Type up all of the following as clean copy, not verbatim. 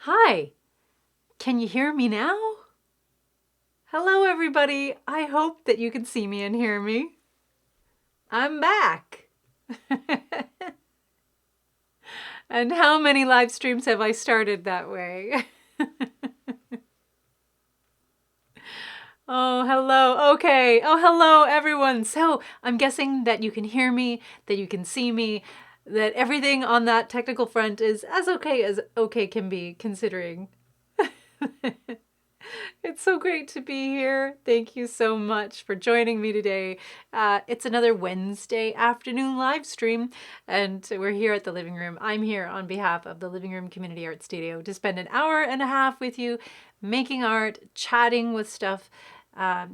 Hi, can you hear me now? Hello, everybody. I hope that you can see me and hear me. I'm back. And how many live streams have I started that way? Oh, hello. Okay. Oh, hello, everyone. So I'm guessing that you can hear me, that you can see me, that everything on that technical front is as okay can be, considering. It's so great to be here. Thank you so much for joining me today. It's another Wednesday afternoon live stream, and we're here at the Living Room. I'm here on behalf of the Living Room Community Art Studio to spend an hour and a half with you, making art, chatting with stuff,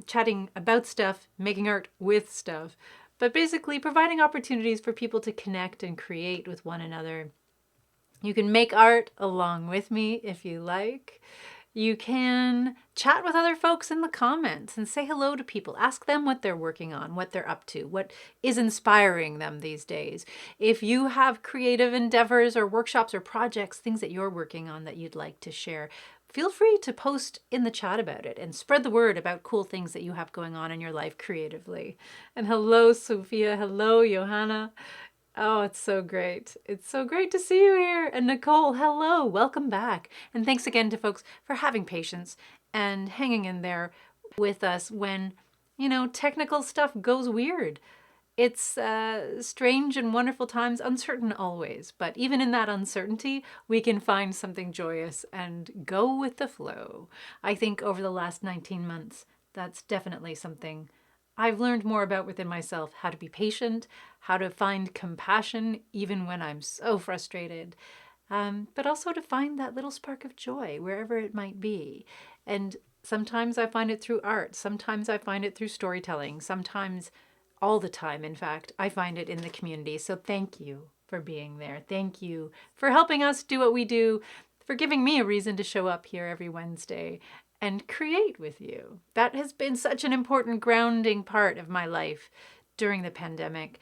chatting about stuff, making art with stuff, but basically providing opportunities for people to connect and create with one another. You can make art along with me if you like. You can chat with other folks in the comments and say hello to people. Ask them what they're working on, what they're up to, what is inspiring them these days. If you have creative endeavors or workshops or projects, things that you're working on that you'd like to share, feel free to post in the chat about it and spread the word about cool things that you have going on in your life creatively. And hello, Sophia. Hello, Johanna. Oh, it's so great. It's so great to see you here. And Nicole, hello. Welcome back. And thanks again to folks for having patience and hanging in there with us when, technical stuff goes weird. It's strange and wonderful times, uncertain always. But even in that uncertainty, we can find something joyous and go with the flow. I think over the last 19 months, that's definitely something I've learned more about within myself, how to be patient, how to find compassion even when I'm so frustrated, but also to find that little spark of joy wherever it might be. And sometimes I find it through art, sometimes I find it through storytelling, sometimes all the time, in fact, I find it in the community. So thank you for being there. Thank you for helping us do what we do, for giving me a reason to show up here every Wednesday and create with you. That has been such an important grounding part of my life during the pandemic.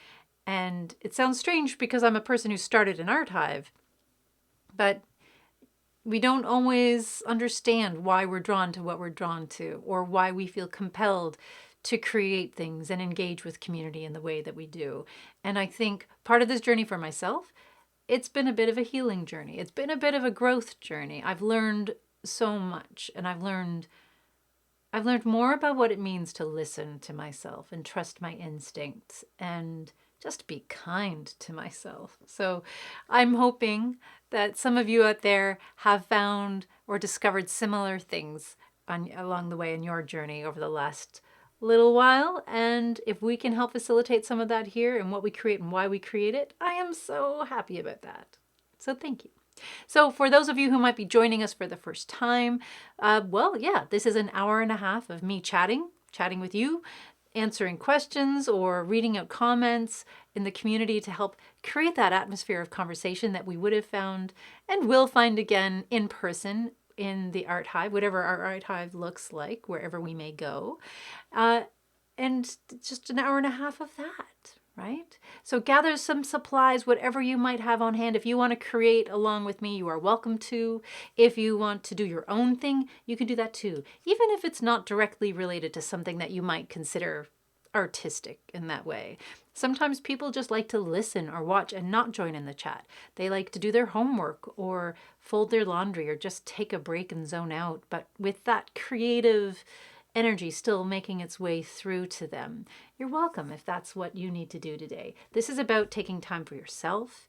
And it sounds strange because I'm a person who started an art hive, but we don't always understand why we're drawn to what we're drawn to or why we feel compelled to create things and engage with community in the way that we do. And I think part of this journey for myself, it's been a bit of a healing journey. It's been a bit of a growth journey. I've learned so much, and I've learned more about what it means to listen to myself and trust my instincts and just be kind to myself. So I'm hoping that some of you out there have found or discovered similar things along the way in your journey over the last little while. And if we can help facilitate some of that here and what we create and why we create it, I am so happy about that. So thank you. So for those of you who might be joining us for the first time, this is an hour and a half of me chatting with you, answering questions or reading out comments in the community to help create that atmosphere of conversation that we would have found and will find again in person in the Art Hive, whatever our Art Hive looks like, wherever we may go. And just an hour and a half of that, right? So gather some supplies, whatever you might have on hand. If you want to create along with me, you are welcome to. If you want to do your own thing, you can do that too. Even if it's not directly related to something that you might consider artistic in that way. Sometimes people just like to listen or watch and not join in the chat. They like to do their homework or fold their laundry or just take a break and zone out, but with that creative energy still making its way through to them. You're welcome if that's what you need to do today. This is about taking time for yourself,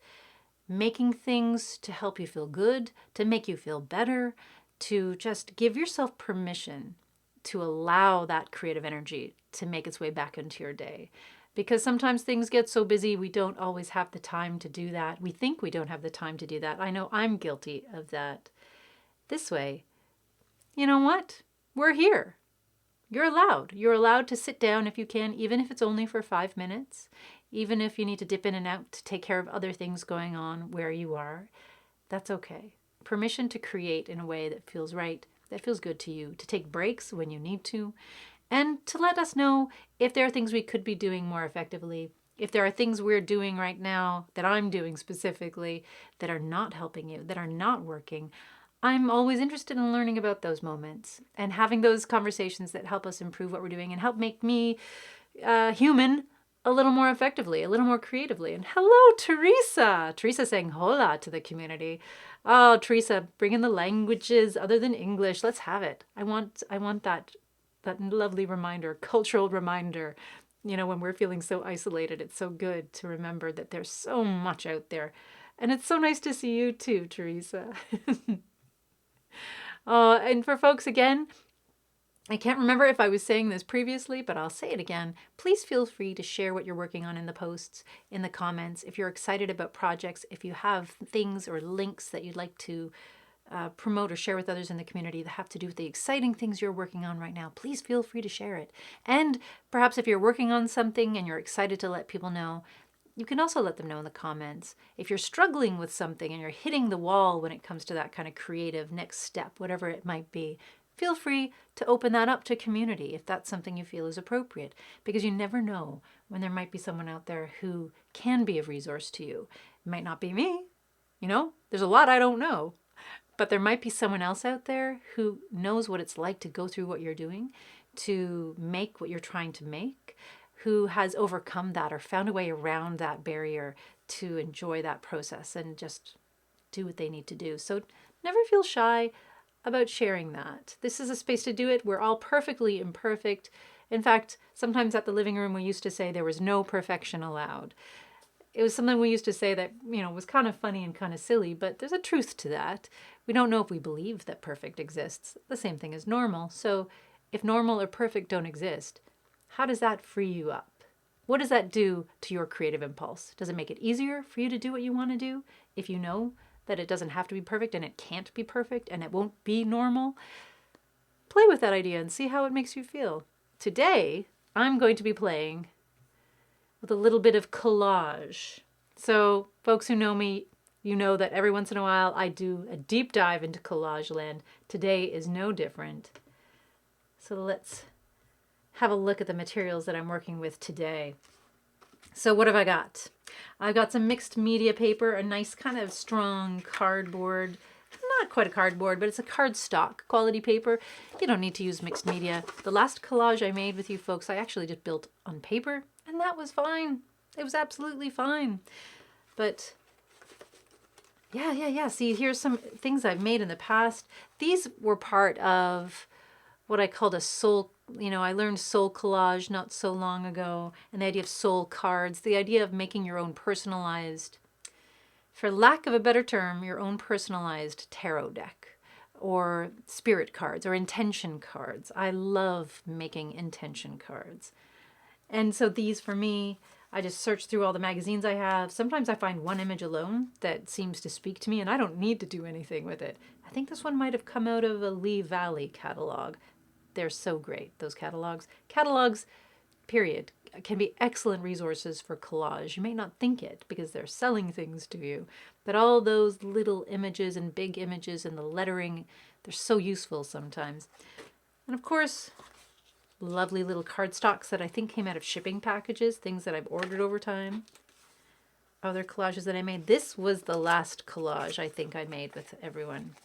making things to help you feel good, to make you feel better, to just give yourself permission to allow that creative energy to make its way back into your day. Because sometimes things get so busy, we don't always have the time to do that. We think we don't have the time to do that. I know I'm guilty of that. This way, you know what? We're here. You're allowed. You're allowed to sit down if you can, even if it's only for 5 minutes, even if you need to dip in and out to take care of other things going on where you are. That's okay. Permission to create in a way that feels right, that feels good to you, to take breaks when you need to, and to let us know if there are things we could be doing more effectively, if there are things we're doing right now that I'm doing specifically that are not helping you, that are not working. I'm always interested in learning about those moments and having those conversations that help us improve what we're doing and help make me human a little more effectively, a little more creatively. And hello, Teresa. Teresa saying hola to the community. Oh, Teresa, bring in the languages other than English. Let's have it. I want that lovely reminder, cultural reminder. You know, when we're feeling so isolated, it's so good to remember that there's so much out there. And it's so nice to see you too, Teresa. And for folks, again, I can't remember if I was saying this previously, but I'll say it again. Please feel free to share what you're working on in the posts, in the comments. If you're excited about projects, if you have things or links that you'd like to promote or share with others in the community that have to do with the exciting things you're working on right now, please feel free to share it. And perhaps if you're working on something and you're excited to let people know, you can also let them know in the comments. If you're struggling with something and you're hitting the wall when it comes to that kind of creative next step, whatever it might be, feel free to open that up to community if that's something you feel is appropriate, because you never know when there might be someone out there who can be of resource to you. It might not be me, you know, there's a lot I don't know, but there might be someone else out there who knows what it's like to go through what you're doing, to make what you're trying to make, who has overcome that or found a way around that barrier to enjoy that process and just do what they need to do. So never feel shy about sharing that. This is a space to do it. We're all perfectly imperfect. In fact, sometimes at the living room, we used to say there was no perfection allowed. It was something we used to say that, you know, was kind of funny and kind of silly, but there's a truth to that. We don't know if we believe that perfect exists. The same thing as normal. So if normal or perfect don't exist, how does that free you up? What does that do to your creative impulse? Does it make it easier for you to do what you want to do if you know that it doesn't have to be perfect and it can't be perfect and it won't be normal? Play with that idea and see how it makes you feel. Today, I'm going to be playing with a little bit of collage. So, folks who know me, you know that every once in a while I do a deep dive into collage land. Today is no different. So let's have a look at the materials that I'm working with today. So what have I got? I've got some mixed media paper, a nice kind of strong cardboard, not quite a cardboard, but it's a cardstock quality paper. You don't need to use mixed media. The last collage I made with you folks, I actually just built on paper, and that was fine. It was absolutely fine. But yeah. See, here's some things I've made in the past. These were part of what I called a soul, I learned soul collage not so long ago, and the idea of soul cards, the idea of making your own personalized, for lack of a better term, your own personalized tarot deck or spirit cards or intention cards. I love making intention cards. And so these for me, I just search through all the magazines I have. Sometimes I find one image alone that seems to speak to me and I don't need to do anything with it. I think this one might have come out of a Lee Valley catalog. They're so great, those catalogs. Catalogs, period, can be excellent resources for collage. You may not think it because they're selling things to you, but all those little images and big images and the lettering, they're so useful sometimes. And of course, lovely little cardstocks that I think came out of shipping packages, things that I've ordered over time. Other collages that I made. This was the last collage I think I made with everyone.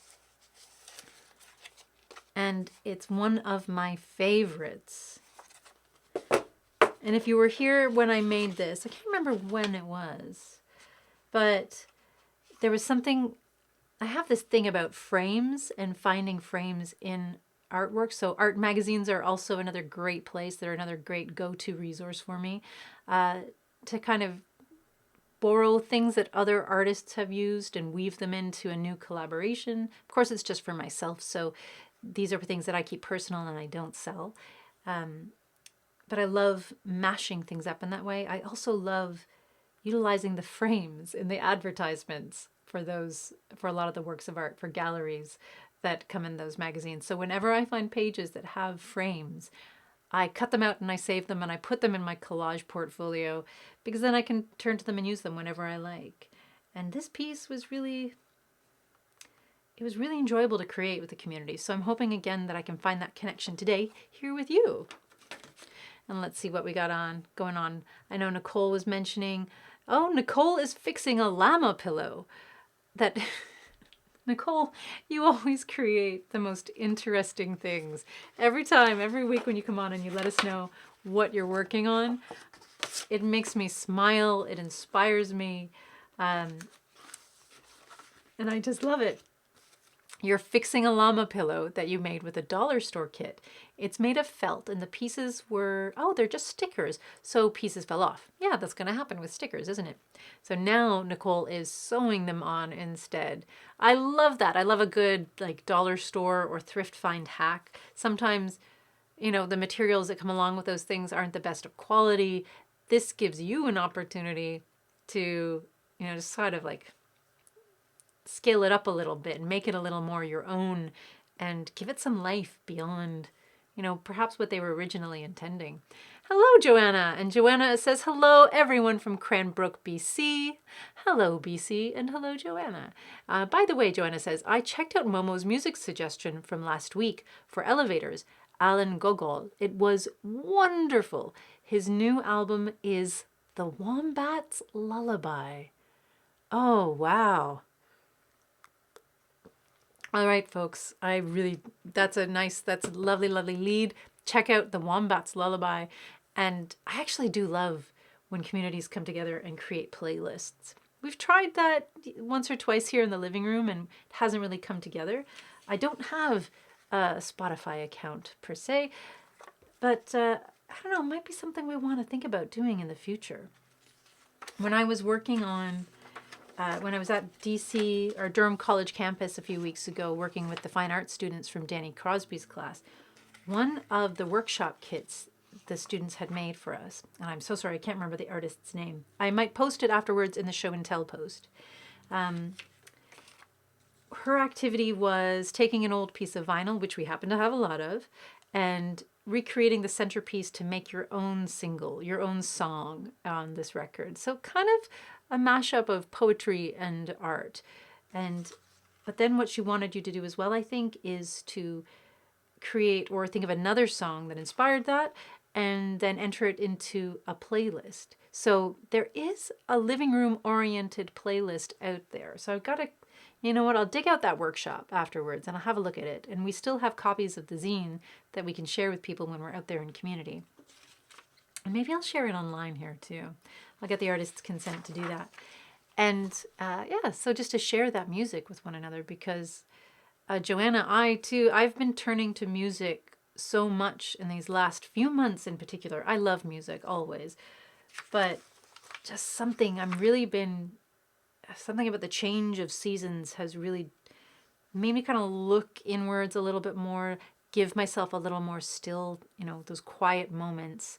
And it's one of my favorites. And if you were here when I made this, I can't remember when it was, but there was something, I have this thing about frames and finding frames in artwork. So art magazines are also another great place. They're another great go-to resource for me to kind of borrow things that other artists have used and weave them into a new collaboration. Of course, it's just for myself, so these are things that I keep personal and I don't sell. But I love mashing things up in that way. I also love utilizing the frames in the advertisements for a lot of the works of art, for galleries that come in those magazines. So whenever I find pages that have frames, I cut them out and I save them and I put them in my collage portfolio because then I can turn to them and use them whenever I like. And this piece was really enjoyable to create with the community. So I'm hoping again that I can find that connection today here with you. And let's see what we got going on. I know Nicole was mentioning, Nicole is fixing a llama pillow. That Nicole, you always create the most interesting things. Every time, every week when you come on and you let us know what you're working on, it makes me smile, it inspires me, and I just love it. You're fixing a llama pillow that you made with a dollar store kit. It's made of felt and the pieces were, oh, they're just stickers. So pieces fell off. Yeah, that's going to happen with stickers, isn't it? So now Nicole is sewing them on instead. I love that. I love a good like dollar store or thrift find hack. Sometimes, you know, the materials that come along with those things aren't the best of quality. This gives you an opportunity to, you know, just sort of like scale it up a little bit and make it a little more your own and give it some life beyond, you know, perhaps what they were originally intending. Hello, Joanna. And Joanna says, hello, everyone from Cranbrook, BC. Hello, BC, and hello, Joanna. By the way, Joanna says, I checked out Momo's music suggestion from last week for Elevators, Alan Gogol. It was wonderful. His new album is The Wombat's Lullaby. Oh, wow. All right, folks, that's a lovely, lovely lead. Check out The Wombat's Lullaby. And I actually do love when communities come together and create playlists. We've tried that once or twice here in the living room and it hasn't really come together. I don't have a Spotify account per se, but I don't know, it might be something we want to think about doing in the future. When I was working on when I was at DC or Durham College campus a few weeks ago working with the fine arts students from Danny Crosby's class, one of the workshop kits the students had made for us, and I'm so sorry, I can't remember the artist's name. I might post it afterwards in the show and tell post. Her activity was taking an old piece of vinyl, which we happen to have a lot of, and recreating the centerpiece to make your own single, your own song on this record. So kind of a mashup of poetry and art. But then what she wanted you to do as well, I think, is to create or think of another song that inspired that and then enter it into a playlist. So there is a living room oriented playlist out there. So I've got to, you know what, I'll dig out that workshop afterwards and I'll have a look at it. And we still have copies of the zine that we can share with people when we're out there in community. And maybe I'll share it online here too. I'll get the artist's consent to do that. And yeah, so just to share that music with one another because Joanna, I've been turning to music so much in these last few months in particular. I love music always, but just something about the change of seasons has really made me kind of look inwards a little bit more, give myself a little more still, you know, those quiet moments,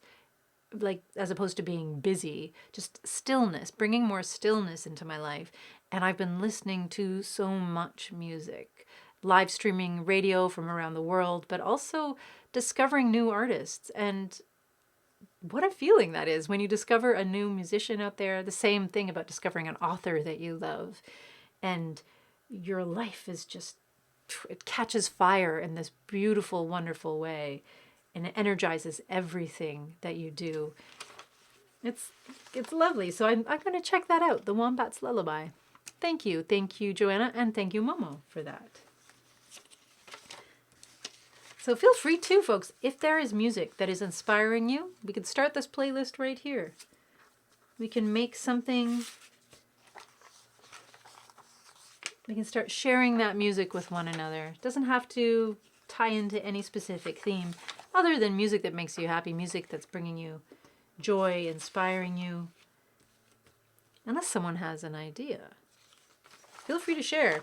like as opposed to being busy, just stillness, bringing more stillness into my life. And I've been listening to so much music, live streaming radio from around the world, but also discovering new artists. And what a feeling that is when you discover a new musician out there. The same thing about discovering an author that you love. And your life is just, it catches fire in this beautiful, wonderful way. And it energizes everything that you do. It's lovely. So I'm going to check that out, The Wombat's Lullaby. Thank you, Joanna, and thank you, Momo, for that. So feel free too, folks, if there is music that is inspiring you, we can start this playlist right here. We can make something, we can start sharing that music with one another. It doesn't have to tie into any specific theme, other than music that makes you happy, music that's bringing you joy, inspiring you. Unless someone has an idea. Feel free to share.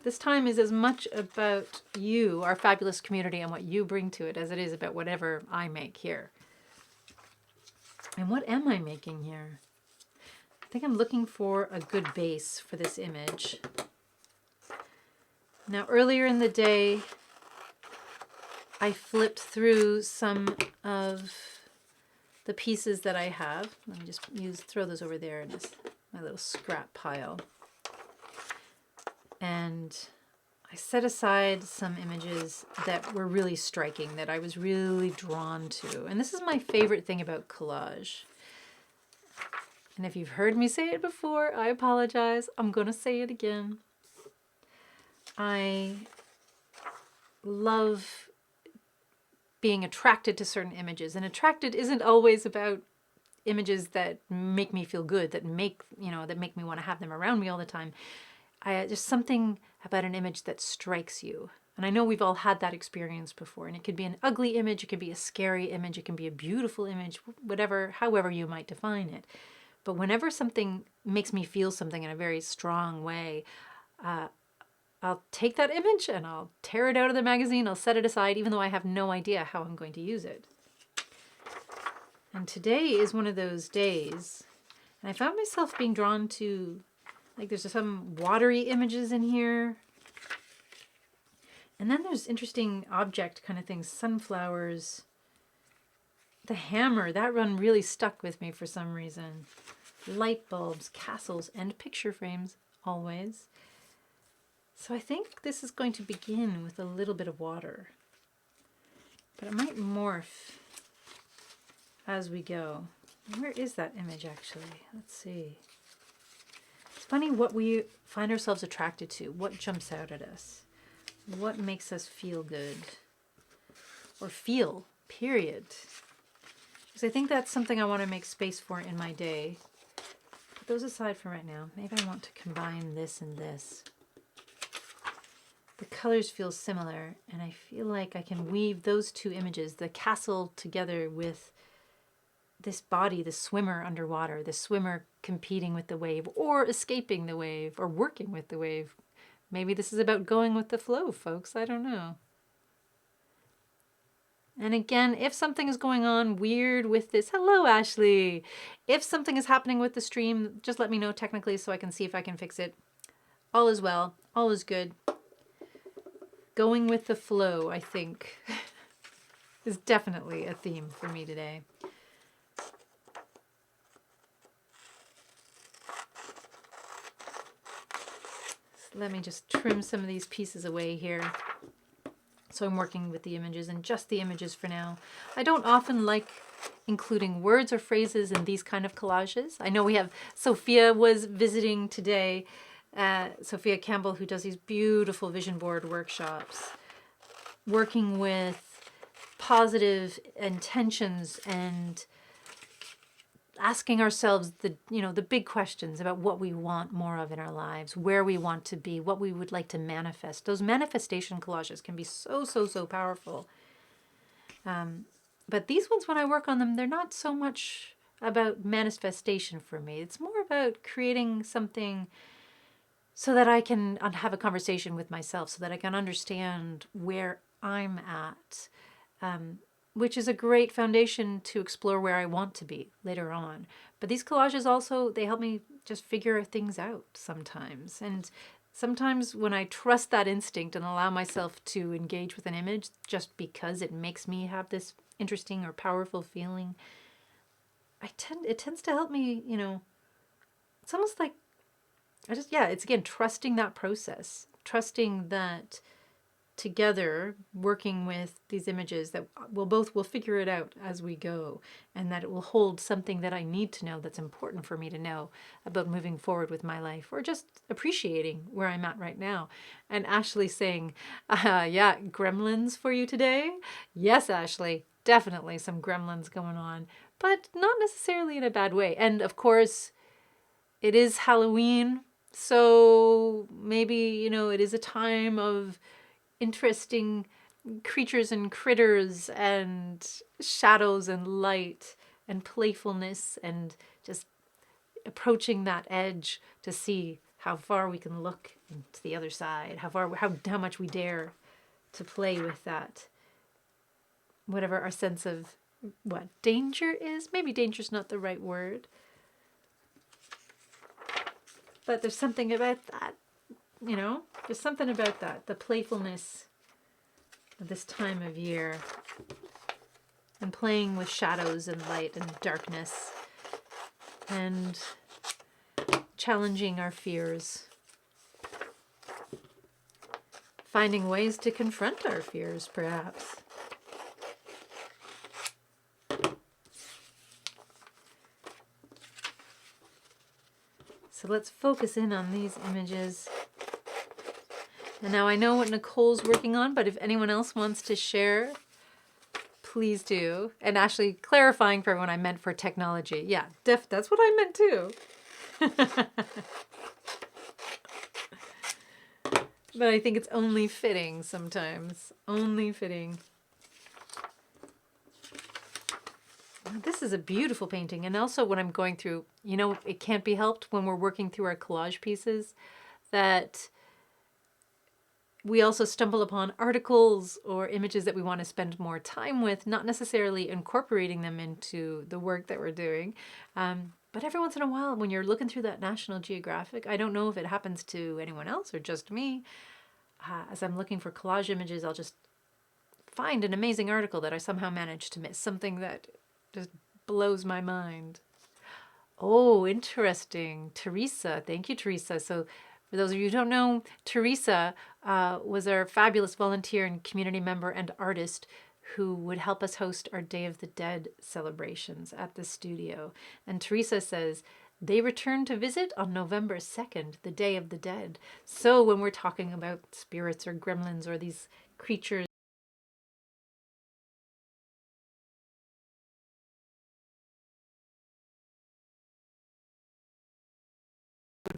This time is as much about you, our fabulous community, and what you bring to it as it is about whatever I make here. And what am I making here? I think I'm looking for a good base for this image. Now, earlier in the day, I flipped through some of the pieces that I have. Let me just throw those over there in my little scrap pile. And I set aside some images that were really striking, that I was really drawn to. And this is my favorite thing about collage. And if you've heard me say it before, I apologize. I'm going to say it again. I love being attracted to certain images. And attracted isn't always about images that make me feel good, that make me want to have them around me all the time. There's something about an image that strikes you. And I know we've all had that experience before. And it could be an ugly image, it could be a scary image, it can be a beautiful image, whatever, however you might define it. But whenever something makes me feel something in a very strong way, I'll take that image and I'll tear it out of the magazine. I'll set it aside, even though I have no idea how I'm going to use it. And today is one of those days. And I found myself being drawn to, like, there's some watery images in here. And then there's interesting object kind of things, sunflowers. The hammer, that one really stuck with me for some reason. Light bulbs, castles, and picture frames, always. So I think this is going to begin with a little bit of water. But it might morph as we go. Where is that image, actually? Let's see. It's funny what we find ourselves attracted to, what jumps out at us, what makes us feel good, or feel, period. Because I think that's something I want to make space for in my day. Put those aside for right now. Maybe I want to combine this and this. The colors feel similar, and I feel like I can weave those two images, the castle together with this body, the swimmer underwater, the swimmer competing with the wave, or escaping the wave, or working with the wave. Maybe this is about going with the flow, folks. I don't know. And again, if something is going on weird with this, hello, Ashley. If something is happening with the stream, just let me know technically so I can see if I can fix it. All is well. All is good. Going with the flow, I think, is definitely a theme for me today. So let me just trim some of these pieces away here. So I'm working with the images and just the images for now. I don't often like including words or phrases in these kind of collages. I know we have, Sophia was visiting today, Sophia Campbell, who does these beautiful vision board workshops, working with positive intentions and asking ourselves the big questions about what we want more of in our lives, where we want to be, what we would like to manifest. Those manifestation collages can be so powerful. But these ones, when I work on them, they're not so much about manifestation for me. It's more about creating something so that I can have a conversation with myself, so that I can understand where I'm at, which is a great foundation to explore where I want to be later on. But these collages also, they help me just figure things out sometimes. And sometimes when I trust that instinct and allow myself to engage with an image just because it makes me have this interesting or powerful feeling, it tends to help me, it's almost like, it's again, trusting that process, trusting that together, working with these images, that we'll figure it out as we go, and that it will hold something that I need to know that's important for me to know about moving forward with my life, or just appreciating where I'm at right now. And Ashley saying, yeah, gremlins for you today? Yes, Ashley, definitely some gremlins going on, but not necessarily in a bad way. And of course, it is Halloween, so maybe, it is a time of interesting creatures and critters and shadows and light and playfulness, and just approaching that edge to see how far we can look to the other side, how much we dare to play with that, whatever our sense of what danger is. Maybe danger's not the right word, but there's something about that. There's something about that, the playfulness of this time of year, and playing with shadows and light and darkness, and challenging our fears, finding ways to confront our fears, perhaps. so let's focus in on these images. And now I know what Nicole's working on, but if anyone else wants to share, please do. And actually clarifying for everyone, I meant for technology. Yeah, that's what I meant too. But I think it's only fitting sometimes. Only fitting. This is a beautiful painting. And also when I'm going through, you know, it can't be helped when we're working through our collage pieces that we also stumble upon articles or images that we want to spend more time with, not necessarily incorporating them into the work that we're doing. But every once in a while, when you're looking through that National Geographic, I don't know if it happens to anyone else or just me, as I'm looking for collage images, I'll just find an amazing article that I somehow managed to miss, something that just blows my mind. Oh, interesting. Teresa. Thank you, Teresa. So for those of you who don't know, Teresa was our fabulous volunteer and community member and artist who would help us host our Day of the Dead celebrations at the studio. And Teresa says, they return to visit on November 2nd, the Day of the Dead. So when we're talking about spirits or gremlins or these creatures,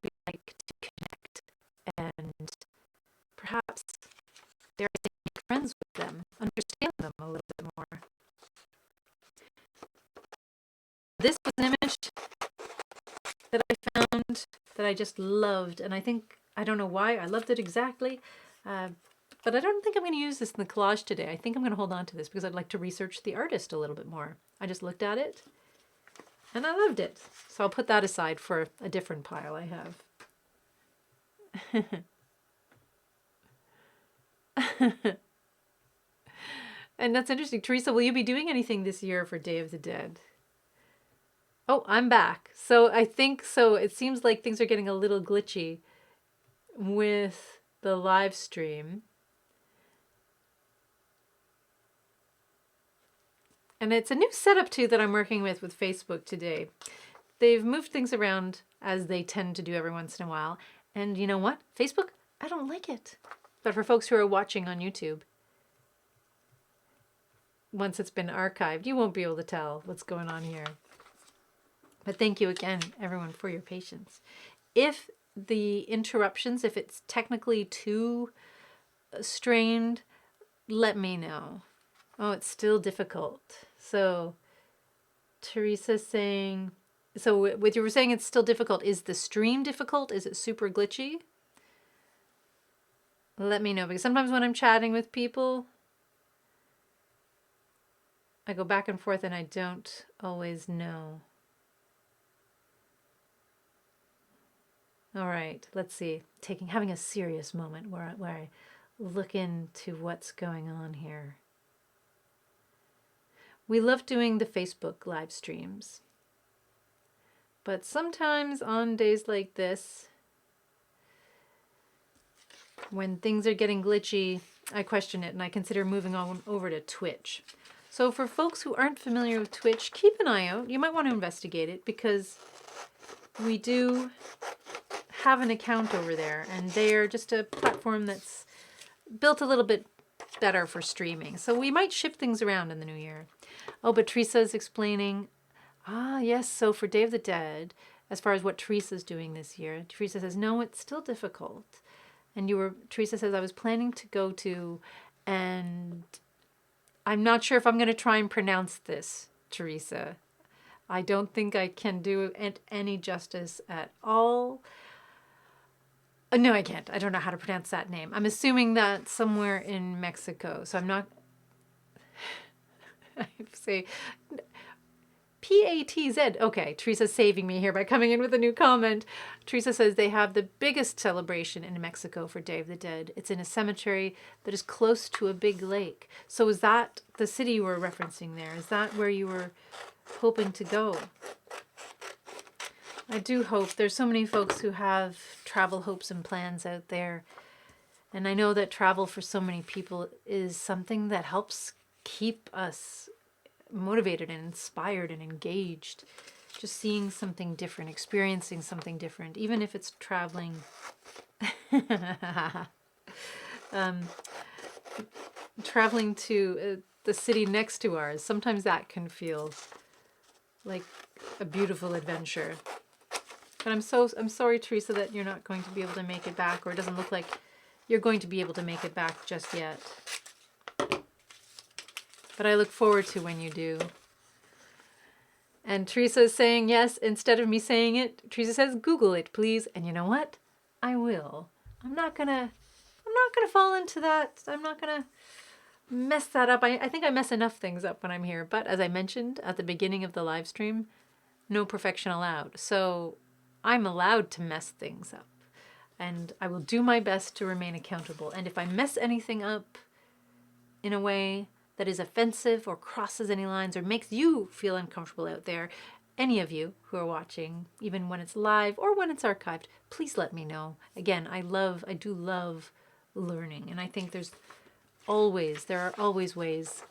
we like to connect and perhaps dare I say make friends with them, understand them a little bit more. This was an image that I found that I just loved, and I don't know why I loved it exactly, but I don't think I'm going to use this in the collage today. I think I'm going to hold on to this because I'd like to research the artist a little bit more. I just looked at it and I loved it. So I'll put that aside for a different pile I have. And that's interesting. Teresa, will you be doing anything this year for Day of the Dead? Oh, I'm back. So I think so. It seems like things are getting a little glitchy with the live stream. And it's a new setup too that I'm working with Facebook today. They've moved things around as they tend to do every once in a while. And you know what? Facebook, I don't like it. But for folks who are watching on YouTube, once it's been archived, you won't be able to tell what's going on here. But thank you again, everyone, for your patience. If the interruptions, if it's technically too strained, let me know. Oh, it's still difficult. So Teresa's saying, so with you were saying it's still difficult. Is the stream difficult? Is it super glitchy? Let me know, because sometimes when I'm chatting with people, I go back and forth and I don't always know. All right, let's see. Having a serious moment where I look into what's going on here. We love doing the Facebook live streams, but sometimes on days like this, when things are getting glitchy, I question it and I consider moving on over to Twitch. So for folks who aren't familiar with Twitch, keep an eye out. You might want to investigate it because we do have an account over there, and they're just a platform that's built a little bit better for streaming. So we might shift things around in the new year. Oh, but Teresa's explaining, yes, so for Day of the Dead, as far as what Teresa's doing this year, Teresa says, no, it's still difficult. And Teresa says, I was planning to go to, and I'm not sure if I'm going to try and pronounce this, Teresa. I don't think I can do it any justice at all. No, I can't. I don't know how to pronounce that name. I'm assuming that's somewhere in Mexico. So I'm not... I say P-A-T-Z. Okay, Teresa's saving me here by coming in with a new comment. Teresa says they have the biggest celebration in Mexico for Day of the Dead. It's in a cemetery that is close to a big lake. So is that the city you were referencing there? Is that where you were hoping to go? I do hope. There's so many folks who have travel hopes and plans out there. And I know that travel for so many people is something that helps keep us motivated and inspired and engaged. just seeing something different, experiencing something different, even if it's traveling. Traveling to the city next to ours. Sometimes that can feel like a beautiful adventure. But I'm sorry, Teresa, that you're not going to be able to make it back, or it doesn't look like you're going to be able to make it back just yet. But I look forward to when you do. And Teresa is saying yes, instead of me saying it, Teresa says, Google it, please. And you know what? I will. I'm not gonna fall into that. I'm not gonna mess that up. I think I mess enough things up when I'm here. But as I mentioned at the beginning of the live stream, no perfection allowed. So I'm allowed to mess things up. And I will do my best to remain accountable. And if I mess anything up in a way that is offensive or crosses any lines or makes you feel uncomfortable out there, any of you who are watching, even when it's live or when it's archived, please let me know. Again, I do love learning. And I think there are always ways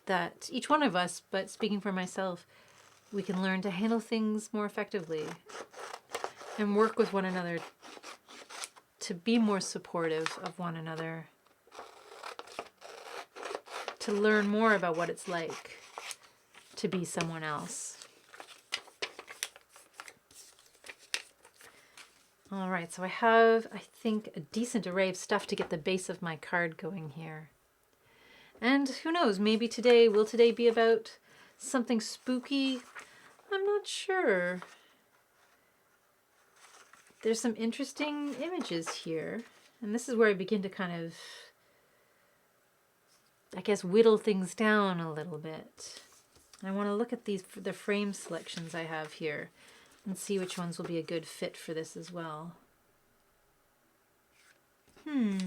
that each one of us, but speaking for myself, we can learn to handle things more effectively and work with one another to be more supportive of one another, to learn more about what it's like to be someone else. All right, so I have, I think, a decent array of stuff to get the base of my card going here. And who knows, maybe will today be about something spooky? I'm not sure. There's some interesting images here. And this is where I begin to kind of, I guess, whittle things down a little bit. I want to look at the frame selections I have here and see which ones will be a good fit for this as well. I'll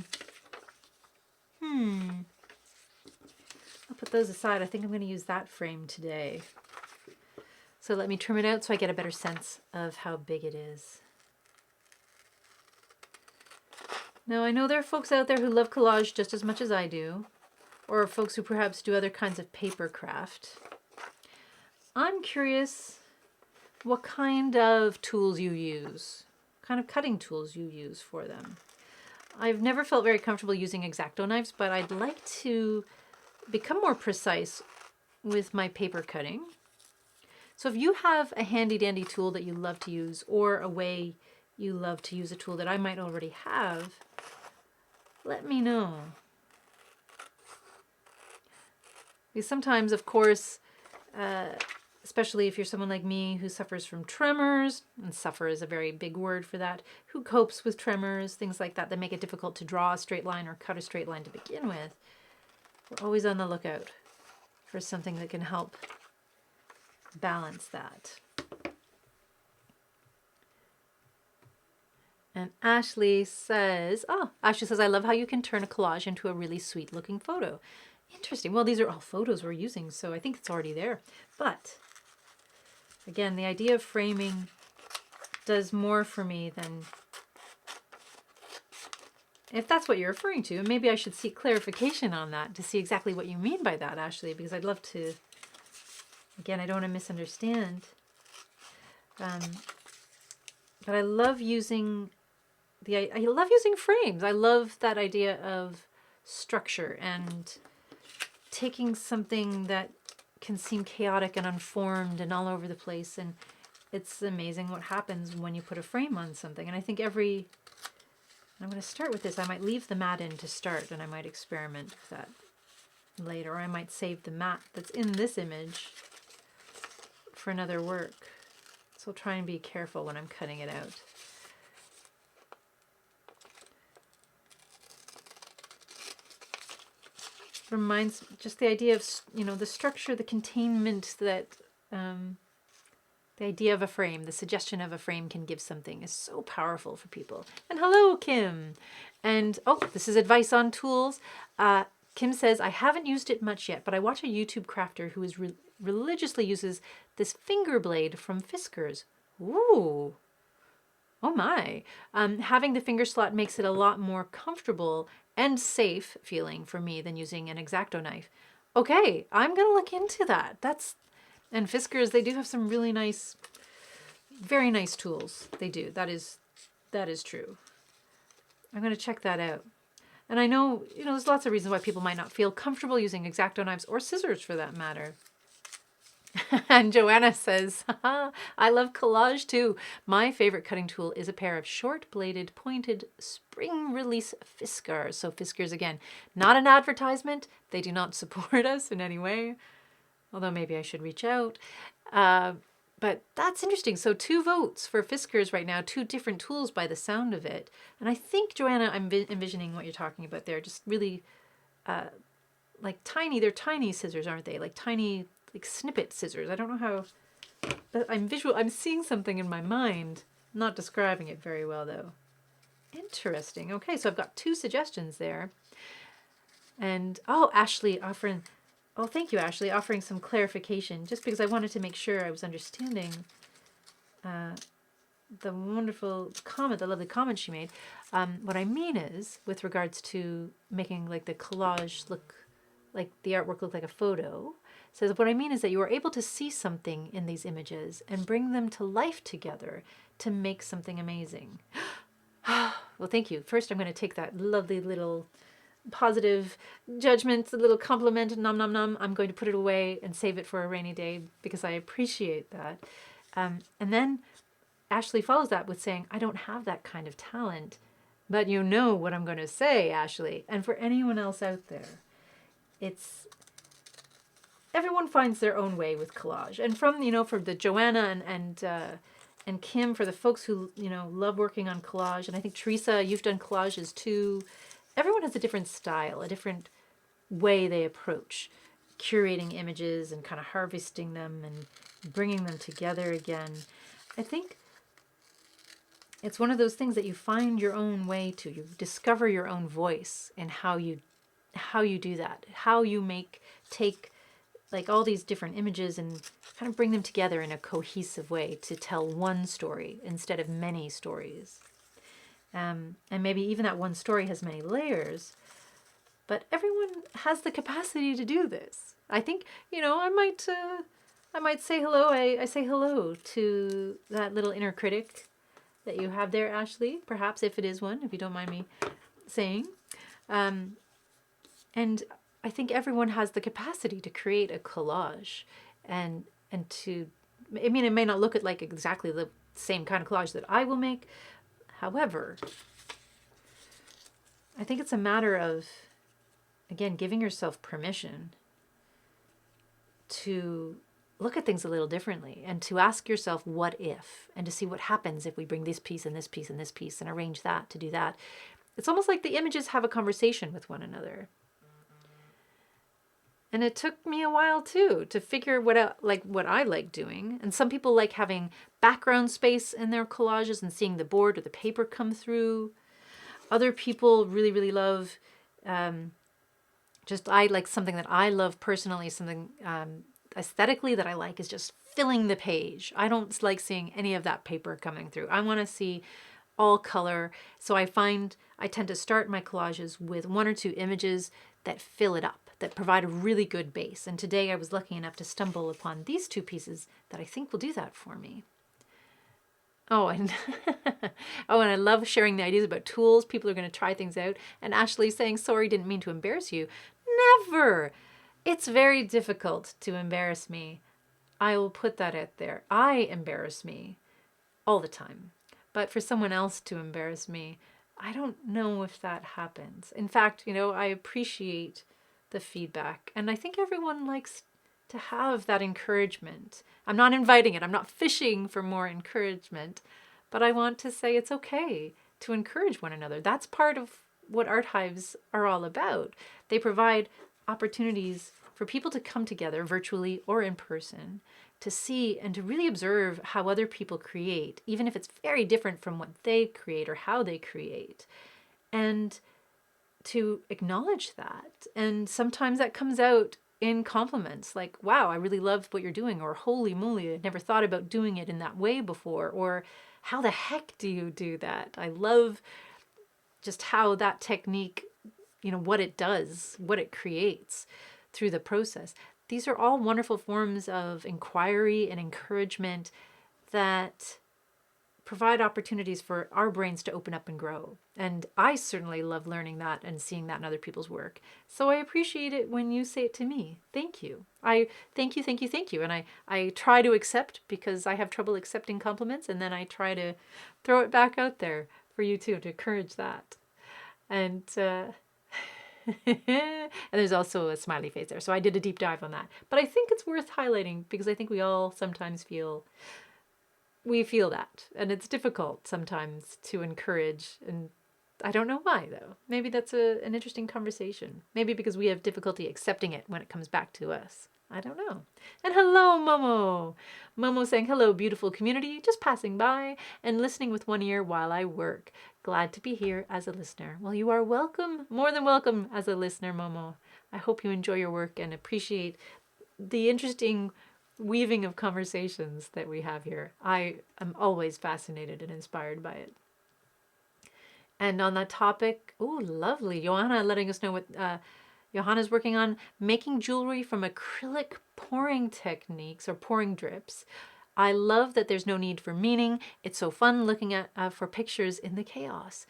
put those aside. I think I'm going to use that frame today. So let me trim it out so I get a better sense of how big it is. Now, I know there are folks out there who love collage just as much as I do, or folks who perhaps do other kinds of paper craft. I'm curious what kind of tools you use, kind of cutting tools you use for them. I've never felt very comfortable using X-Acto knives, but I'd like to become more precise with my paper cutting. So if you have a handy-dandy tool that you love to use, or a way you love to use a tool that I might already have, let me know. Because sometimes, of course, especially if you're someone like me who suffers from tremors, and suffer is a very big word for that, who copes with tremors, things like that make it difficult to draw a straight line or cut a straight line to begin with, we're always on the lookout for something that can help balance that. And Ashley says, I love how you can turn a collage into a really sweet looking photo. Interesting. Well, these are all photos we're using, so I think it's already there. But again, the idea of framing does more for me than, if that's what you're referring to. And maybe I should seek clarification on that to see exactly what you mean by that, Ashley, because I'd love to, again, I don't want to misunderstand. But I love using frames. I love that idea of structure and taking something that can seem chaotic and unformed and all over the place, and it's amazing what happens when you put a frame on something. And I think I'm going to start with this. I might leave the mat in to start, and I might experiment with that later, or I might save the mat that's in this image for another work. So I'll try and be careful when I'm cutting it out. Reminds just the idea of, the structure, the containment that the idea of a frame, the suggestion of a frame can give something is so powerful for people. And hello, Kim. And this is advice on tools. Kim says, I haven't used it much yet, but I watch a YouTube crafter who is religiously uses this finger blade from Fiskars. Ooh. Oh my. Having the finger slot makes it a lot more comfortable and safe feeling for me than using an X-Acto knife. Okay, I'm going to look into that. And Fiskars, they do have some really nice Very nice tools. They do. That is true. I'm going to check that out. And I know, there's lots of reasons why people might not feel comfortable using X-Acto knives or scissors for that matter. And Joanna says, I love collage too. My favorite cutting tool is a pair of short-bladed, pointed, spring-release Fiskars. So Fiskars, again, not an advertisement. They do not support us in any way, although maybe I should reach out. But that's interesting. So 2 votes for Fiskars right now, 2 different tools by the sound of it. And I think, Joanna, I'm envisioning what you're talking about there. Just really like tiny, they're tiny scissors, aren't they? Like tiny, like snippet scissors. I don't know how, but I'm seeing something in my mind. Not describing it very well though. Interesting. Okay, so I've got 2 suggestions there. And, Ashley offering, thank you, Ashley, offering some clarification, just because I wanted to make sure I was understanding the wonderful comment, the lovely comment she made. What I mean is, with regards to making like the collage look, like the artwork look like a photo, says what I mean is that you are able to see something in these images and bring them to life together to make something amazing. Well, thank you. First, I'm going to take that lovely little positive judgment, a little compliment, nom nom nom. I'm going to put it away and save it for a rainy day because I appreciate that. And then Ashley follows that with saying, I don't have that kind of talent, but you know what I'm going to say, Ashley. And for anyone else out there, it's everyone finds their own way with collage. And from the Joanna and Kim, for the folks who love working on collage, and I think Teresa, you've done collages too. Everyone has a different style, a different way they approach curating images and kind of harvesting them and bringing them together again. I think it's one of those things that you find your own way to. You discover your own voice in how you do that, how you take like all these different images and kind of bring them together in a cohesive way to tell one story instead of many stories. And maybe even that one story has many layers, but everyone has the capacity to do this. I think, I might say hello. I say hello to that little inner critic that you have there, Ashley, perhaps, if it is one, if you don't mind me saying. And I think everyone has the capacity to create a collage and to, it may not look like exactly the same kind of collage that I will make. However, I think it's a matter of, again, giving yourself permission to look at things a little differently and to ask yourself what if, and to see what happens if we bring this piece and this piece and this piece and arrange that to do that. It's almost like the images have a conversation with one another. And it took me a while too to figure what I like doing. And some people like having background space in their collages and seeing the board or the paper come through. Other people really, really love I like something that I love personally, something aesthetically that I like is just filling the page. I don't like seeing any of that paper coming through. I want to see all color. So I tend to start my collages with 1 or 2 images that fill it up, that provide a really good base. And today I was lucky enough to stumble upon these 2 pieces that I think will do that for me. Oh, and and I love sharing the ideas about tools. People are going to try things out. And Ashley saying, sorry, didn't mean to embarrass you. Never. It's very difficult to embarrass me. I will put that out there. I embarrass me all the time. But for someone else to embarrass me, I don't know if that happens. In fact, I appreciate the feedback. And I think everyone likes to have that encouragement. I'm not inviting it. I'm not fishing for more encouragement. But I want to say it's okay to encourage one another. That's part of what art hives are all about. They provide opportunities for people to come together virtually or in person to see and to really observe how other people create, even if it's very different from what they create or how they create, and to acknowledge that. And sometimes that comes out in compliments like, wow, I really love what you're doing, or holy moly, I never thought about doing it in that way before, or how the heck do you do that? I love just how that technique, what it does, what it creates through the process. These are all wonderful forms of inquiry and encouragement that provide opportunities for our brains to open up and grow. And I certainly love learning that and seeing that in other people's work. So I appreciate it when you say it to me. Thank you. I thank you, thank you, thank you. And I try to accept because I have trouble accepting compliments. And then I try to throw it back out there for you too, to encourage that. And and there's also a smiley face there. So I did a deep dive on that. But I think it's worth highlighting because I think we all sometimes feel that. And it's difficult sometimes to encourage. And I don't know why, though. Maybe that's an interesting conversation. Maybe because we have difficulty accepting it when it comes back to us. I don't know. And hello, Momo. Momo saying, hello, beautiful community. Just passing by and listening with one ear while I work. Glad to be here as a listener. Well, you are welcome, more than welcome as a listener, Momo. I hope you enjoy your work and appreciate the interesting weaving of conversations that we have here. I am always fascinated and inspired by it. And on that topic, oh, lovely. Johanna letting us know what Johanna's working on, making jewelry from acrylic pouring techniques or pouring drips. I love that there's no need for meaning. It's so fun looking at for pictures in the chaos.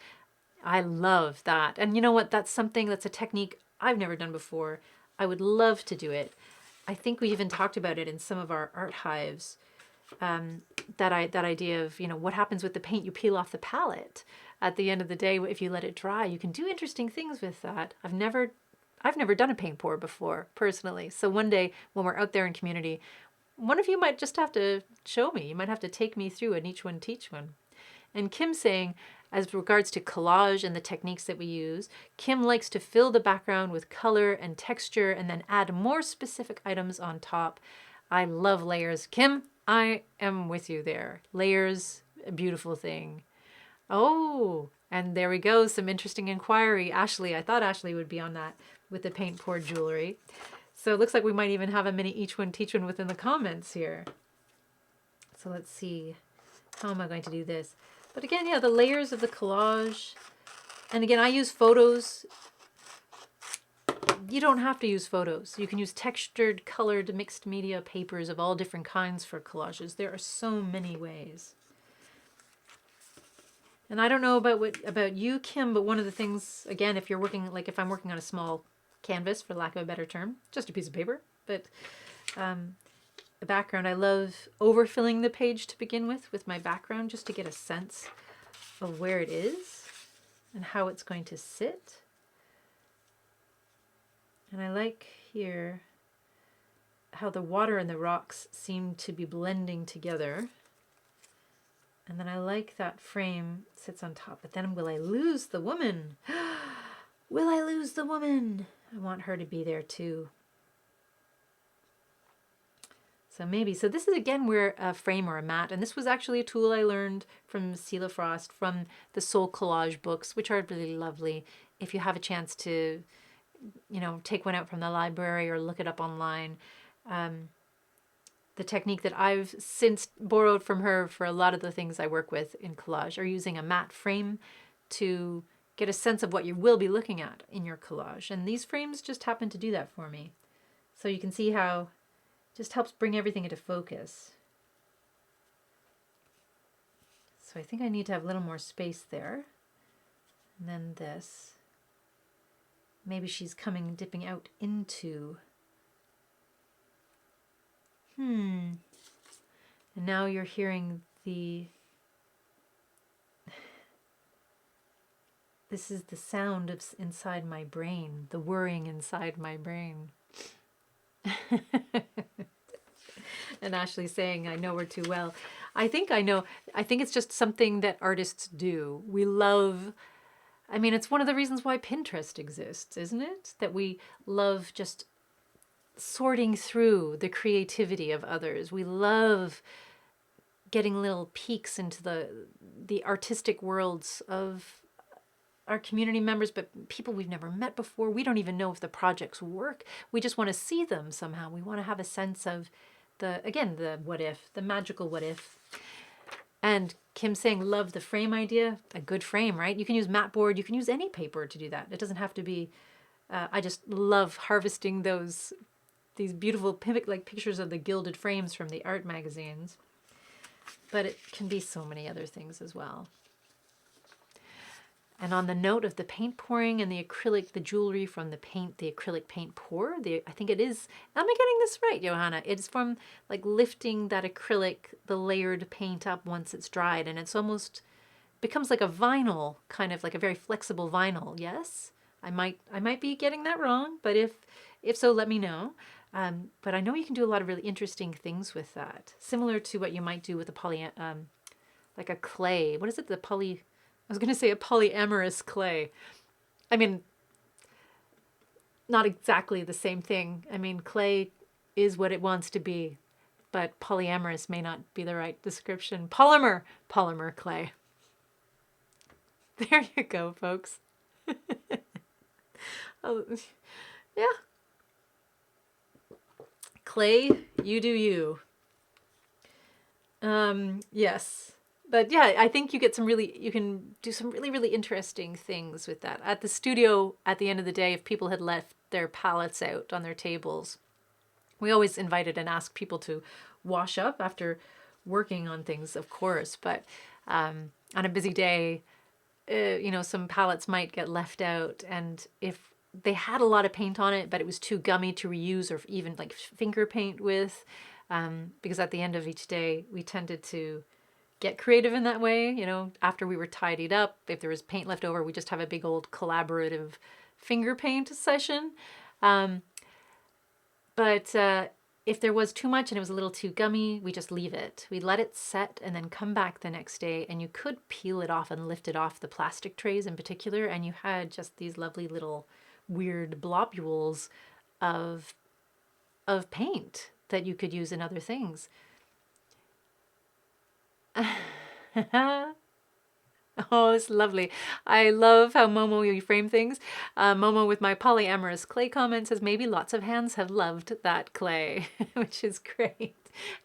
I love that. And you know what? That's a technique I've never done before. I would love to do it. I think we even talked about it in some of our art hives. That idea of, what happens with the paint you peel off the palette at the end of the day if you let it dry. You can do interesting things with that. I've never done a paint pour before personally. So one day when we're out there in community, one of you might just have to show me. You might have to take me through an each one teach one. And Kim saying, as regards to collage and the techniques that we use, Kim likes to fill the background with color and texture and then add more specific items on top. I love layers. Kim, I am with you there. Layers, a beautiful thing. Oh, and there we go. Some interesting inquiry. Ashley, I thought Ashley would be on that with the paint poured jewelry. So it looks like we might even have a mini each one teach one within the comments here. So let's see. How am I going to do this? But again, yeah, the layers of the collage. And again, I use photos. You don't have to use photos. You can use textured, colored, mixed media papers of all different kinds for collages. There are so many ways. And I don't know about you, Kim, but one of the things, again, if you're working, like if I'm working on a small canvas, for lack of a better term, just a piece of paper, but the background, I love overfilling the page to begin with my background, just to get a sense of where it is and how it's going to sit. And I like here how the water and the rocks seem to be blending together. And then I like that frame sits on top. But then will I lose the woman? Will I lose the woman? I want her to be there too. So maybe. So this is again where a frame or a mat. And this was actually a tool I learned from Celia Frost from the Soul Collage books, which are really lovely. If you have a chance to, take one out from the library or look it up online. The technique that I've since borrowed from her for a lot of the things I work with in collage are using a matte frame to get a sense of what you will be looking at in your collage. And these frames just happen to do that for me. So you can see how it just helps bring everything into focus. So I think I need to have a little more space there. And then this. Maybe she's dipping out into. And now you're hearing this is the sound of inside my brain, the whirring inside my brain. And Ashley saying, I know her too well. I think I know. I think it's just something that artists do. We love, it's one of the reasons why Pinterest exists, isn't it? That we love just sorting through the creativity of others. We love getting little peeks into the artistic worlds of our community members, but people we've never met before. We don't even know if the projects work. We just want to see them somehow. We want to have a sense of the what if, the magical what if. And Kim saying, love the frame idea. A good frame, right? You can use mat board. You can use any paper to do that. It doesn't have to be, I just love harvesting these beautiful pictures of the gilded frames from the art magazines. but it can be so many other things as well. And on the note of the paint pouring and the acrylic, the jewelry from the paint, the acrylic paint pour, I think it is, am I getting this right, Johanna? It's from like lifting that acrylic, the layered paint up once it's dried, and it's almost becomes like a vinyl, kind of like a very flexible vinyl. Yes? I might be getting that wrong, but if so, let me know. But I know you can do a lot of really interesting things with that, similar to what you might do with a like a clay. What is it? I was going to say a polyamorous clay. I mean, not exactly the same thing. I mean, clay is what it wants to be, but polyamorous may not be the right description. Polymer clay. There you go, folks. Oh, yeah. Clay, you do you. Yes. But yeah, I think you can do some really, really interesting things with that. At the studio, at the end of the day, if people had left their palettes out on their tables, we always invited and asked people to wash up after working on things, of course. But on a busy day, some palettes might get left out. And if they had a lot of paint on it, but it was too gummy to reuse or even like finger paint with, because at the end of each day, we tended to get creative in that way. After we were tidied up, if there was paint left over, we just have a big old collaborative finger paint session. But if there was too much and it was a little too gummy, we just leave it. We let it set and then come back the next day, and you could peel it off and lift it off the plastic trays in particular, and you had just these lovely little weird globules of paint that you could use in other things. Oh, it's lovely. I love how Momo, you frame things. Momo with my polyamorous clay comment says, maybe lots of hands have loved that clay, which is great.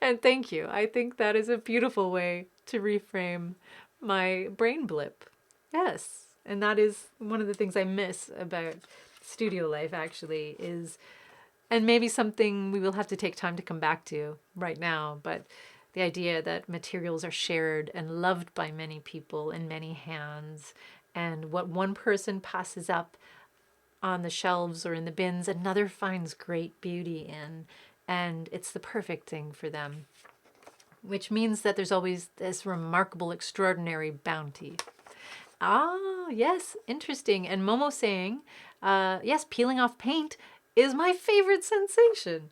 And thank you. I think that is a beautiful way to reframe my brain blip. Yes. And that is one of the things I miss about studio life, actually, and maybe something we will have to take time to come back to right now, but the idea that materials are shared and loved by many people in many hands, and what one person passes up on the shelves or in the bins, another finds great beauty in, and it's the perfect thing for them, which means that there's always this remarkable, extraordinary bounty. Ah, yes, interesting. And Momo saying, yes, peeling off paint is my favorite sensation.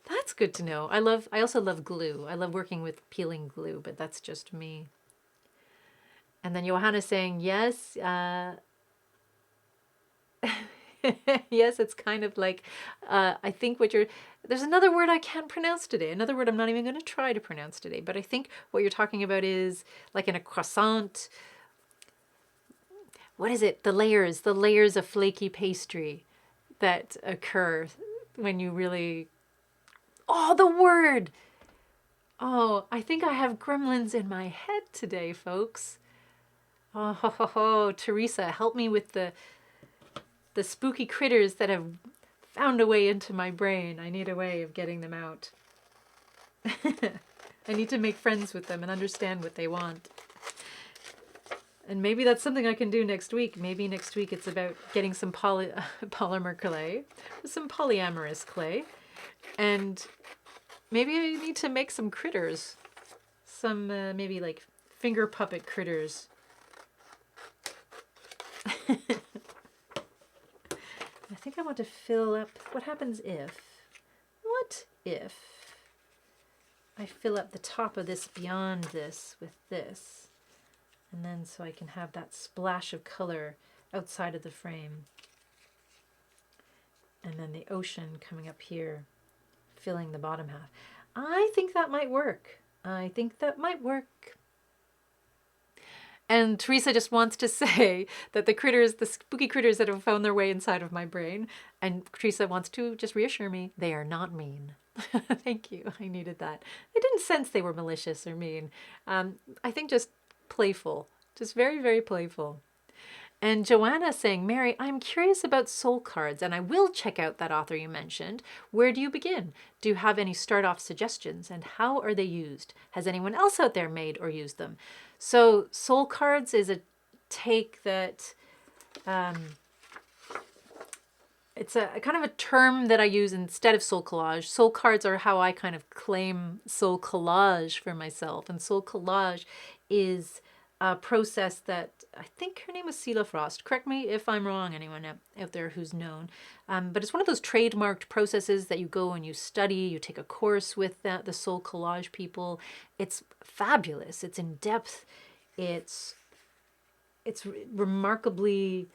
That's good to know. I also love glue. I love working with peeling glue, but that's just me. And then Johanna saying, yes, yes, it's kind of like, I think there's another word I can't pronounce today, another word I'm not even going to try to pronounce today, but I think what you're talking about is like in a croissant. What is it? The layers of flaky pastry that occur when you really, oh, the word. Oh, I think I have gremlins in my head today, folks. Oh, Teresa, help me with the spooky critters that have found a way into my brain. I need a way of getting them out. I need to make friends with them and understand what they want. And maybe that's something I can do next week. Maybe next week it's about getting some polymer clay, some polyamorous clay, and maybe I need to make some critters, some maybe like finger puppet critters. I think I want to fill up. What if I fill up the top of this beyond this with this? And then so I can have that splash of color outside of the frame. And then the ocean coming up here, filling the bottom half. I think that might work. And Teresa just wants to say that the spooky critters that have found their way inside of my brain, and Teresa wants to just reassure me, they are not mean. Thank you. I needed that. I didn't sense they were malicious or mean. I think just playful, just very, very playful. And Joanna saying, Mary, I'm curious about soul cards and I will check out that author you mentioned. Where do you begin? Do you have any start off suggestions and how are they used? Has anyone else out there made or used them? So, soul cards is a take that it's a kind of a term that I use instead of soul collage. Soul cards are how I kind of claim soul collage for myself. And soul collage is a process that I think her name was Celia Frost. Correct me if I'm wrong, anyone out there who's known. But it's one of those trademarked processes that you go and you study, you take a course with the soul collage people. It's fabulous. It's in depth. It's remarkably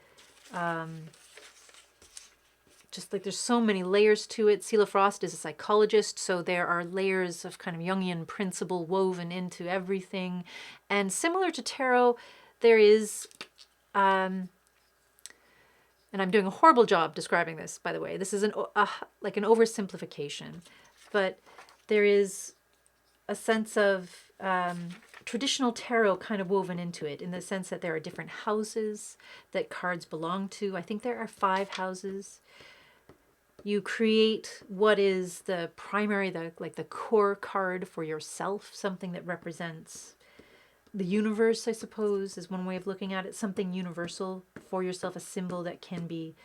just like there's so many layers to it. Celia Frost is a psychologist, so there are layers of kind of Jungian principle woven into everything. And similar to tarot, there is, and I'm doing a horrible job describing this, by the way. This is like an oversimplification, but there is a sense of traditional tarot kind of woven into it, in the sense that there are different houses that cards belong to. I think there are 5 houses. You create what is the primary, the core card for yourself, something that represents the universe, I suppose, is one way of looking at it. Something universal for yourself, a symbol that can be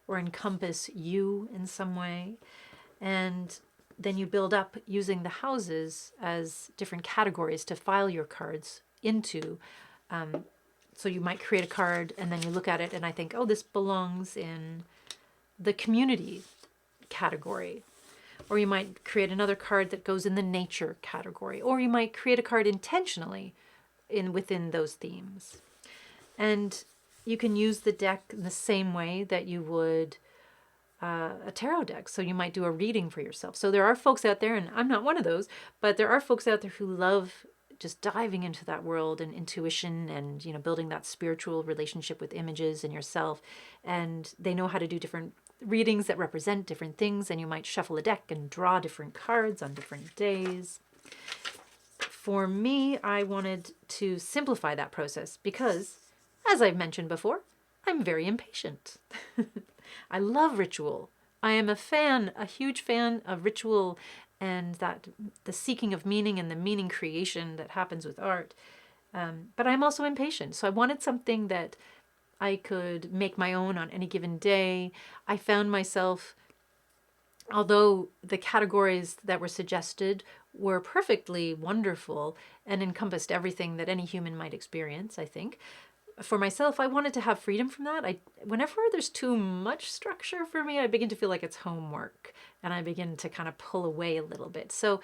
or encompass you in some way. And then you build up using the houses as different categories to file your cards into. So you might create a card and then you look at it and I think, oh, this belongs in the community category. Or you might create another card that goes in the nature category. Or you might create a card intentionally within those themes. And you can use the deck in the same way that you would a tarot deck. So you might do a reading for yourself. So there are folks out there, and I'm not one of those, but there are folks out there who love just diving into that world and intuition and, you know, building that spiritual relationship with images and yourself. And they know how to do different readings that represent different things. And you might shuffle a deck and draw different cards on different days. For me, I wanted to simplify that process because, as I've mentioned before, I'm very impatient. I love ritual. I am a huge fan of ritual and that the seeking of meaning and the meaning creation that happens with art. But I'm also impatient. So I wanted something that I could make my own on any given day. I found myself, although the categories that were suggested were perfectly wonderful and encompassed everything that any human might experience, I think, for myself, I wanted to have freedom from that. Whenever there's too much structure for me, I begin to feel like it's homework and I begin to kind of pull away a little bit. So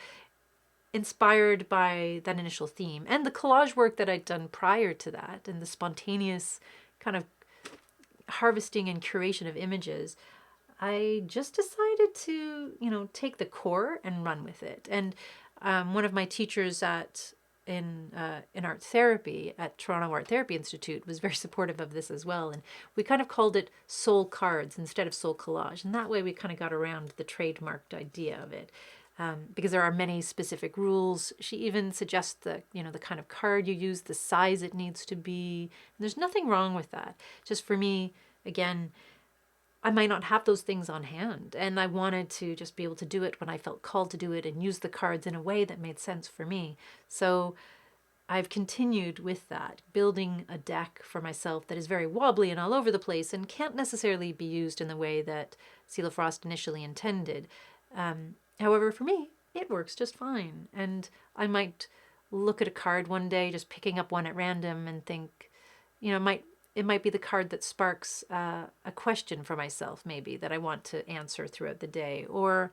inspired by that initial theme and the collage work that I'd done prior to that and the spontaneous kind of harvesting and curation of images, I just decided to, take the core and run with it. And one of my teachers in art therapy at Toronto Art Therapy Institute was very supportive of this as well. And we kind of called it soul cards instead of soul collage. And that way we kind of got around the trademarked idea of it. Because there are many specific rules. She even suggests the kind of card you use, the size it needs to be. And there's nothing wrong with that. Just for me, again, I might not have those things on hand. And I wanted to just be able to do it when I felt called to do it and use the cards in a way that made sense for me. So I've continued with that, building a deck for myself that is very wobbly and all over the place and can't necessarily be used in the way that Celia Frost initially intended. However, for me, it works just fine. And I might look at a card one day, just picking up one at random and think, it might be the card that sparks a question for myself, maybe, that I want to answer throughout the day. Or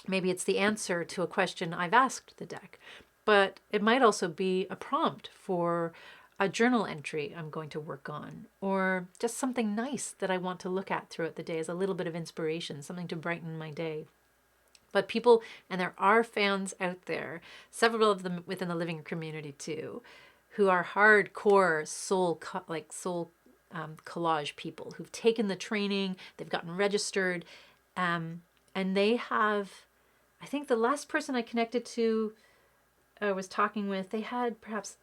maybe it's the answer to a question I've asked the deck. But it might also be a prompt for a journal entry I'm going to work on, or just something nice that I want to look at throughout the day as a little bit of inspiration, something to brighten my day. But people, and there are fans out there, several of them within the living community too, who are hardcore soul collage people who've taken the training, they've gotten registered, and they have, I think the last person I connected to was talking with, they had perhaps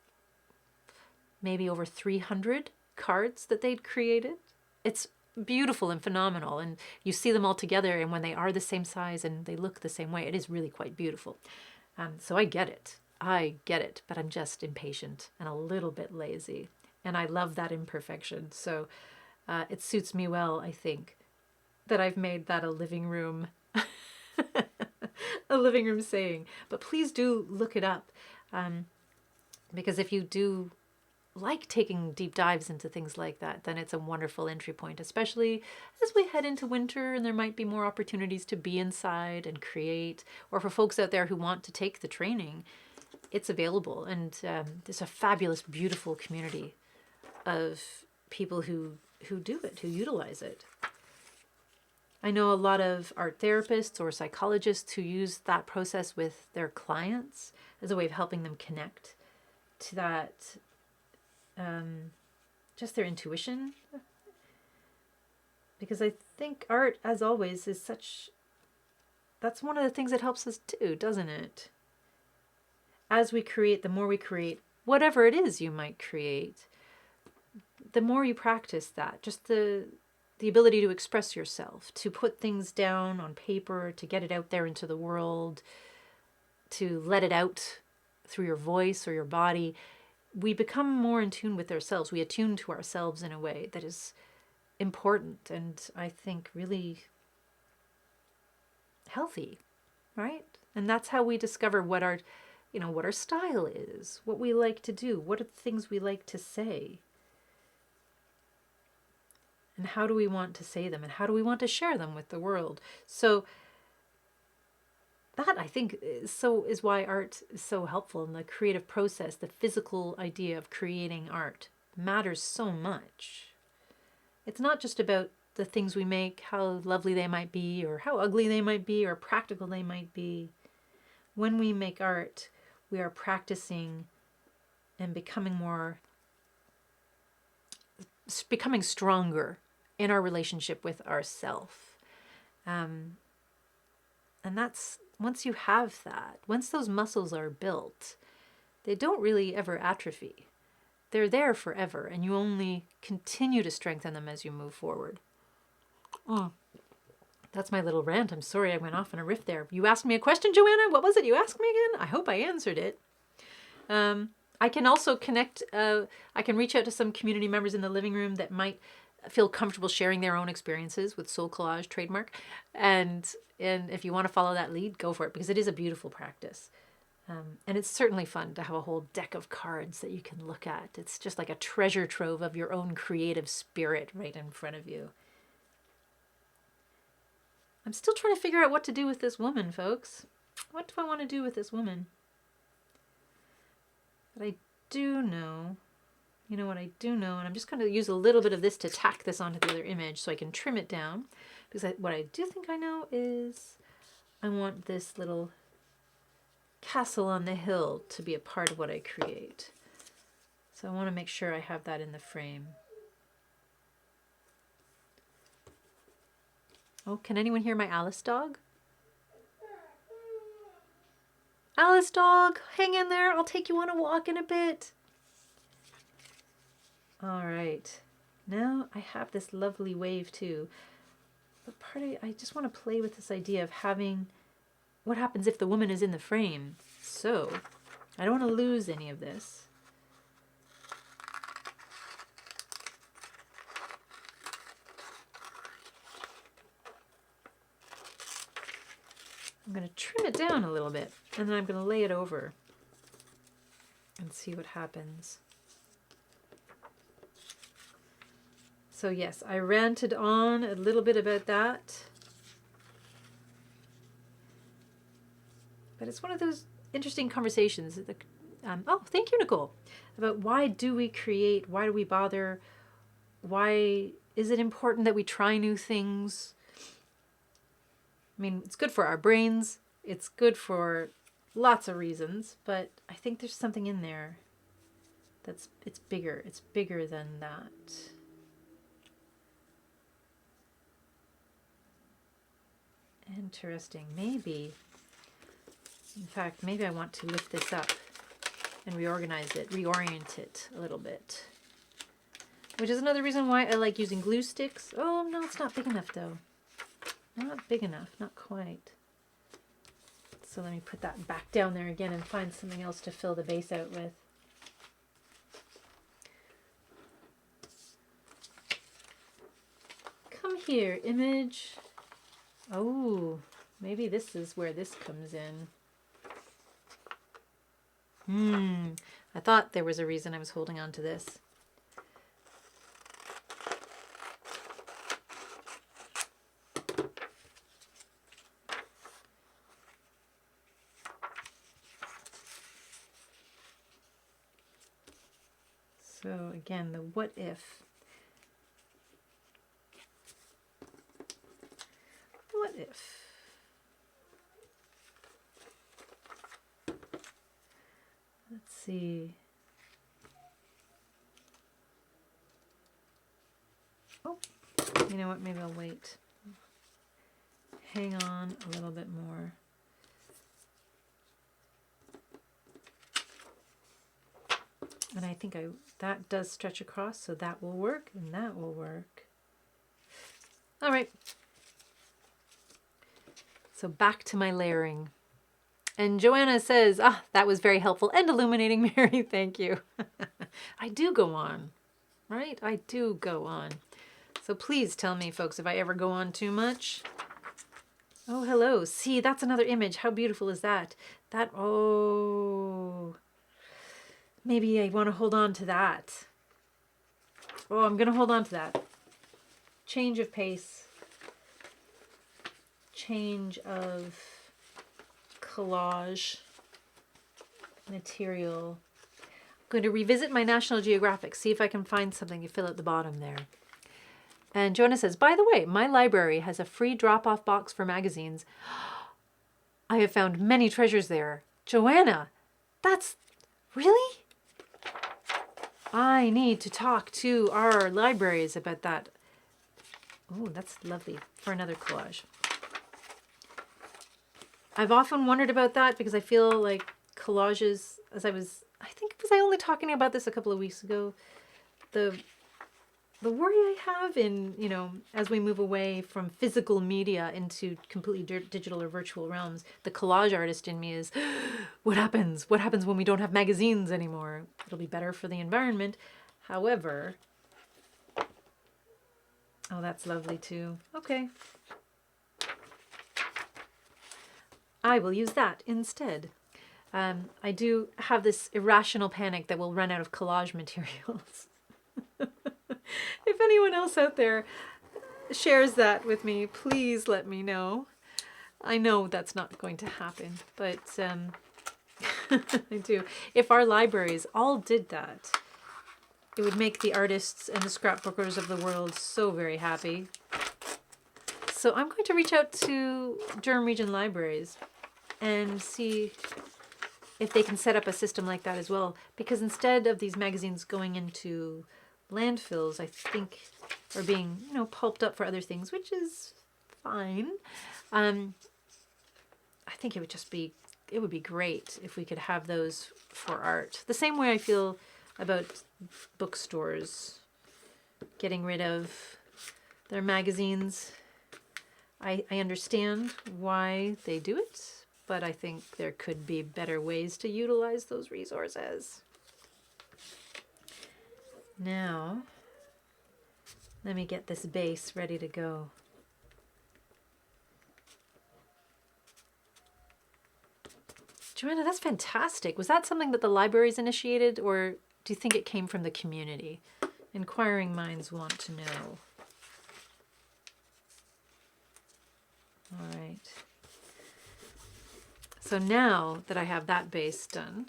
maybe over 300 cards that they'd created. It's beautiful and phenomenal, and you see them all together, and when they are the same size and they look the same way, it is really quite beautiful. So I get it. I get it, but I'm just impatient and a little bit lazy, and I love that imperfection. So it suits me well, I think, that I've made that a living room a living room saying. But please do look it up, because if you do like taking deep dives into things like that, then it's a wonderful entry point, especially as we head into winter and there might be more opportunities to be inside and create, or for folks out there who want to take the training, it's available. And there's a fabulous, beautiful community of people who do it, who utilize it. I know a lot of art therapists or psychologists who use that process with their clients as a way of helping them connect to that, just their intuition. Because I think art, as always, is that's one of the things that helps us too, doesn't it? As we create, the more we create, whatever it is you might create, the more you practice that, just the ability to express yourself, to put things down on paper, to get it out there into the world, to let it out through your voice or your body, we become more in tune with ourselves. We attune to ourselves in a way that is important and I think really healthy, right? And that's how we discover what our style is, what we like to do, what are the things we like to say. And how do we want to say them? And how do we want to share them with the world? So that, I think, is why art is so helpful in the creative process. The physical idea of creating art matters so much. It's not just about the things we make, how lovely they might be, or how ugly they might be, or practical they might be. When we make art, we are practicing and becoming stronger in our relationship with ourself. And that's, once you have that, once those muscles are built, they don't really ever atrophy. They're there forever, and you only continue to strengthen them as you move forward. Oh, that's my little rant. I'm sorry I went off on a riff there. You asked me a question, Joanna. What was it you asked me again? I hope I answered it. I can also connect, I can reach out to some community members in the living room that might feel comfortable sharing their own experiences with Soul Collage trademark. And if you want to follow that lead, go for it, because it is a beautiful practice. And it's certainly fun to have a whole deck of cards that you can look at. It's just like a treasure trove of your own creative spirit right in front of you. I'm still trying to figure out what to do with this woman, folks. What do I want to do with this woman? But I do know, and I'm just going to use a little bit of this to tack this onto the other image so I can trim it down. Because what I do think I know is I want this little castle on the hill to be a part of what I create. So I want to make sure I have that in the frame. Oh, can anyone hear my Alice dog? Alice dog, hang in there. I'll take you on a walk in a bit. All right. Now I have this lovely wave too. But I just want to play with this idea of having, what happens if the woman is in the frame? So I don't want to lose any of this. I'm going to trim it down a little bit, and then I'm going to lay it over and see what happens. So yes, I ranted on a little bit about that. But it's one of those interesting conversations. Oh, thank you, Nicole. About why do we create? Why do we bother? Why is it important that we try new things? I mean, it's good for our brains. It's good for lots of reasons, but I think there's something in there it's bigger. It's bigger than that. Interesting. Maybe, in fact, maybe I want to lift this up and reorient it a little bit. Which is another reason why I like using glue sticks. Oh, no, it's not big enough though. Not big enough, not quite. So let me put that back down there again and find something else to fill the base out with. Come here, image. Oh, maybe this is where this comes in. I thought there was a reason I was holding on to this. So again, the what if. What if? Let's see. Oh, you know what? Maybe I'll wait. Hang on a little bit more. And I think that does stretch across, so that will work, and that will work. All right. So back to my layering. And Joanna says, that was very helpful and illuminating, Mary. Thank you. I do go on, right? I do go on. So please tell me, folks, if I ever go on too much. Oh, hello. See, that's another image. How beautiful is that? Oh, maybe I want to hold on to that. Oh, I'm going to hold on to that. Change of pace. Change of collage material. I'm going to revisit my National Geographic, see if I can find something to fill at the bottom there. And Joanna says, by the way, my library has a free drop-off box for magazines. I have found many treasures there. Joanna, that's really? I need to talk to our libraries about that. Oh, that's lovely for another collage. I've often wondered about that because I feel like collages, I think was I only talking about this a couple of weeks ago, the worry I have in, as we move away from physical media into completely digital or virtual realms, the collage artist in me is, what happens? What happens when we don't have magazines anymore? It'll be better for the environment. However, oh, that's lovely too. Okay. I will use that instead. I do have this irrational panic that we'll run out of collage materials. If anyone else out there shares that with me, please let me know. I know that's not going to happen, but I do. If our libraries all did that, it would make the artists and the scrapbookers of the world so very happy. So I'm going to reach out to Durham Region Libraries and see if they can set up a system like that as well. Because instead of these magazines going into landfills, I think, or being, pulped up for other things, which is fine. I think it would be great if we could have those for art. The same way I feel about bookstores getting rid of their magazines. I understand why they do it, but I think there could be better ways to utilize those resources. Now, let me get this base ready to go. Joanna, that's fantastic. Was that something that the libraries initiated, or do you think it came from the community? Inquiring minds want to know. All right. So now that I have that base done,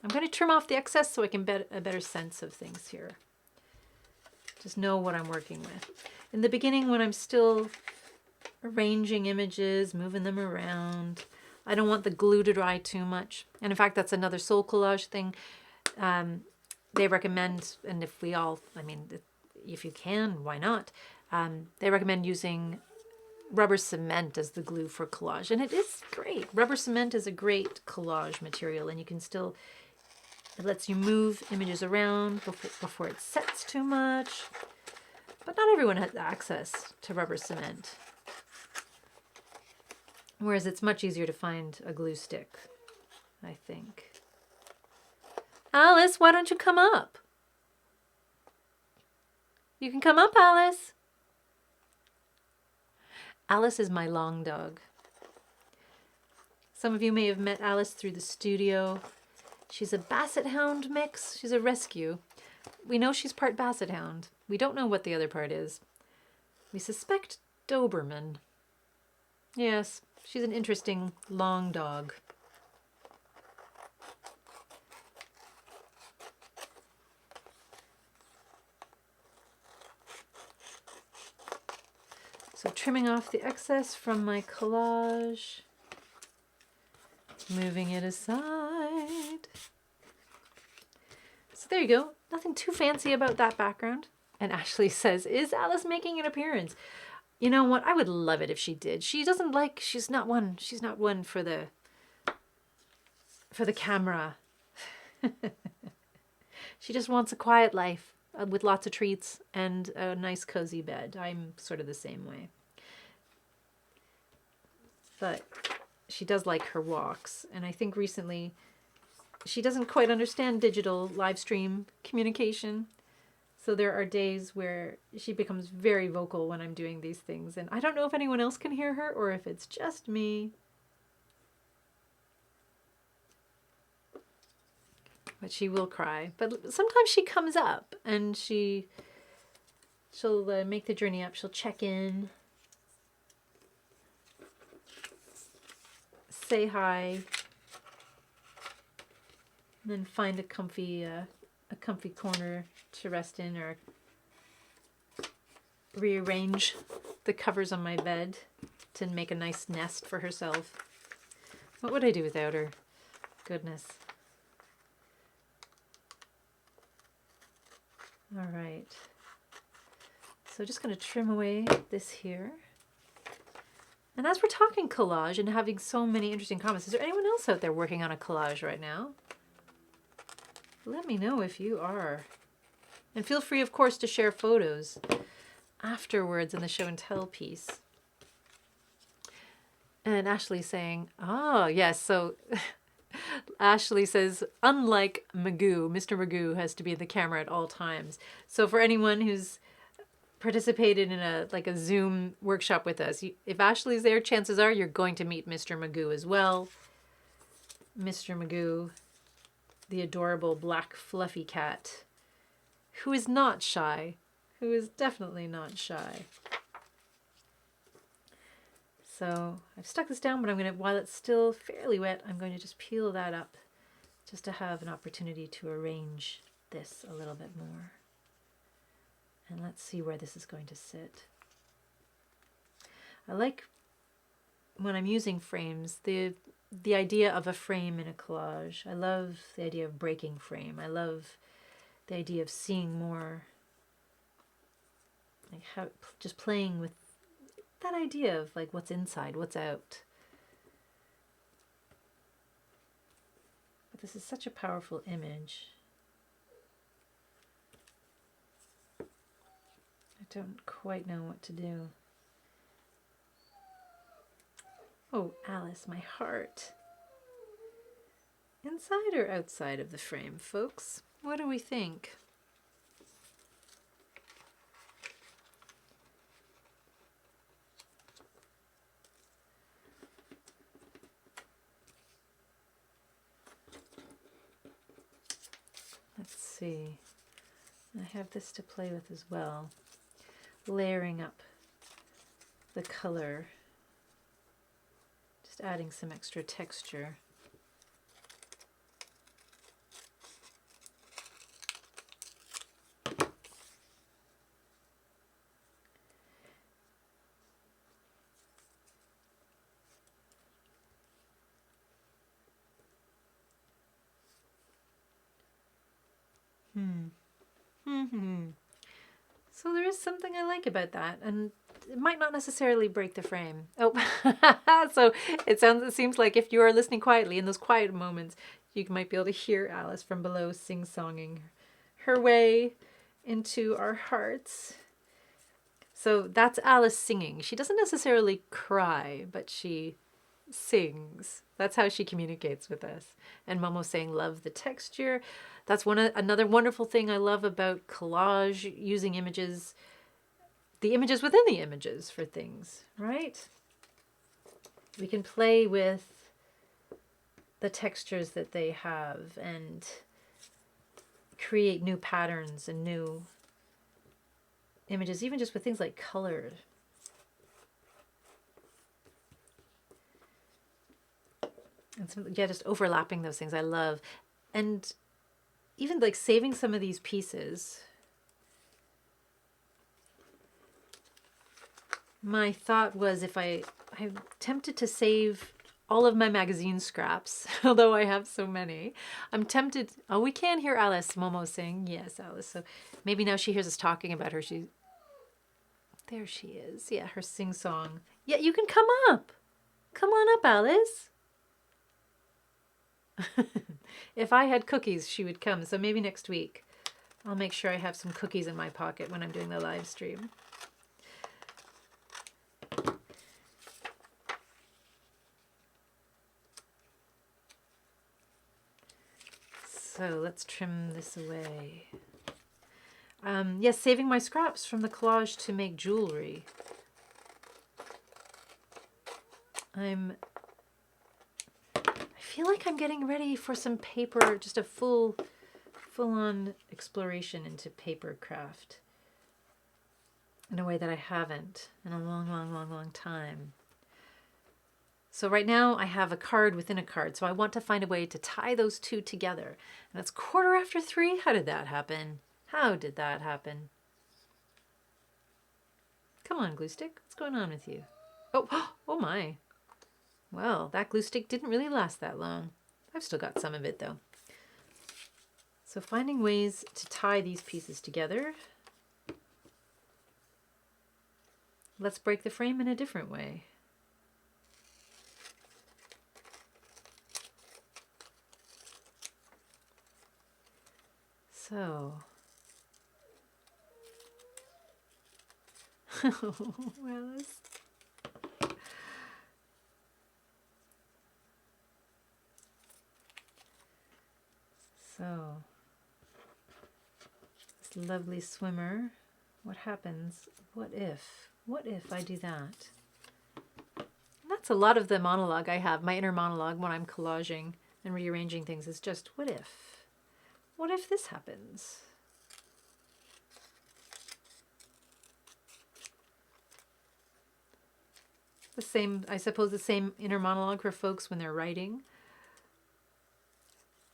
I'm going to trim off the excess so I can get a better sense of things here. Just know what I'm working with. In the beginning, when I'm still arranging images, moving them around, I don't want the glue to dry too much. And in fact, that's another soul collage thing. They recommend, and if you can, why not? They recommend using rubber cement as the glue for collage. And it is great. Rubber cement is a great collage material, and you can still It lets you move images around before it sets too much. But not everyone has access to rubber cement. Whereas it's much easier to find a glue stick, I think. Alice, why don't you come up? You can come up, Alice. Alice is my long dog. Some of you may have met Alice through the studio. She's a Basset Hound mix. She's a rescue. We know she's part Basset Hound. We don't know what the other part is. We suspect Doberman. Yes, she's an interesting long dog. So trimming off the excess from my collage. Moving it aside. So there you go. Nothing too fancy about that background. And Ashley says, is Alice making an appearance? You know what? I would love it if she did. She's not one for the camera. She just wants a quiet life with lots of treats and a nice cozy bed. I'm sort of the same way. But she does like her walks. And I think recently she doesn't quite understand digital live stream communication. So there are days where she becomes very vocal when I'm doing these things. And I don't know if anyone else can hear her or if it's just me. But she will cry. But sometimes she comes up and she'll make the journey up. She'll check in. Say hi. And then find a comfy corner to rest in, or rearrange the covers on my bed to make a nice nest for herself. What would I do without her? Goodness. All right. So just going to trim away this here. And as we're talking collage and having so many interesting comments, is there anyone else out there working on a collage right now? Let me know if you are. And feel free, of course, to share photos afterwards in the show and tell piece. And Ashley saying, oh, yes, so Ashley says, unlike Magoo, Mr. Magoo has to be in the camera at all times. So for anyone who's participated in a Zoom workshop with us, if Ashley's there, chances are you're going to meet Mr. Magoo as well. Mr. Magoo, the adorable black fluffy cat, who is not shy, who is definitely not shy. So I've stuck this down, but while it's still fairly wet, I'm going to just peel that up just to have an opportunity to arrange this a little bit more. And let's see where this is going to sit. I like, when I'm using frames, the idea of a frame in a collage. I love the idea of breaking frame. I love the idea of seeing more, just playing with that idea of what's inside, what's out. But this is such a powerful image. I don't quite know what to do. Oh, Alice, my heart. Inside or outside of the frame, folks? What do we think? Let's see. I have this to play with as well. Layering up the color. Just adding some extra texture. So there is something I like about that, and it might not necessarily break the frame. Oh, so it seems like if you are listening quietly in those quiet moments, You might be able to hear Alice from below sing-songing her way into our hearts. So that's Alice singing. She doesn't necessarily cry, but she sings. That's how she communicates with us. And Momo saying, love the texture. That's another wonderful thing I love about collage, using images, the images within the images for things, right? We can play with the textures that they have and create new patterns and new images, even just with things like colored. And yeah, just overlapping those things I love. And even like saving some of these pieces. My thought was I'm tempted to save all of my magazine scraps, although I have so many. I'm tempted. Oh, we can hear Alice. Momo saying, yes, Alice. So maybe now she hears us talking about her. There she is. Yeah, her sing-song. Yeah, you can come up. Come on up, Alice. If I had cookies, she would come. So maybe next week I'll make sure I have some cookies in my pocket when I'm doing the live stream. So let's trim this away. Yes, saving my scraps from the collage to make jewelry. I feel like I'm getting ready for some paper, just a full-on exploration into paper craft in a way that I haven't in a long time. So right now I have a card within a card, so I want to find a way to tie those two together. And it's 3:15. How did that happen? How did that happen? Come on, glue stick. What's going on with you? Oh, oh my. Well, that glue stick didn't really last that long. I've still got some of it though. So finding ways to tie these pieces together. Let's break the frame in a different way. So, well, so this lovely swimmer. What happens? What if I do that? That's a lot of the monologue I have, my inner monologue when I'm collaging and rearranging things is just, what if? What if this happens? The same, I suppose, the same inner monologue for folks when they're writing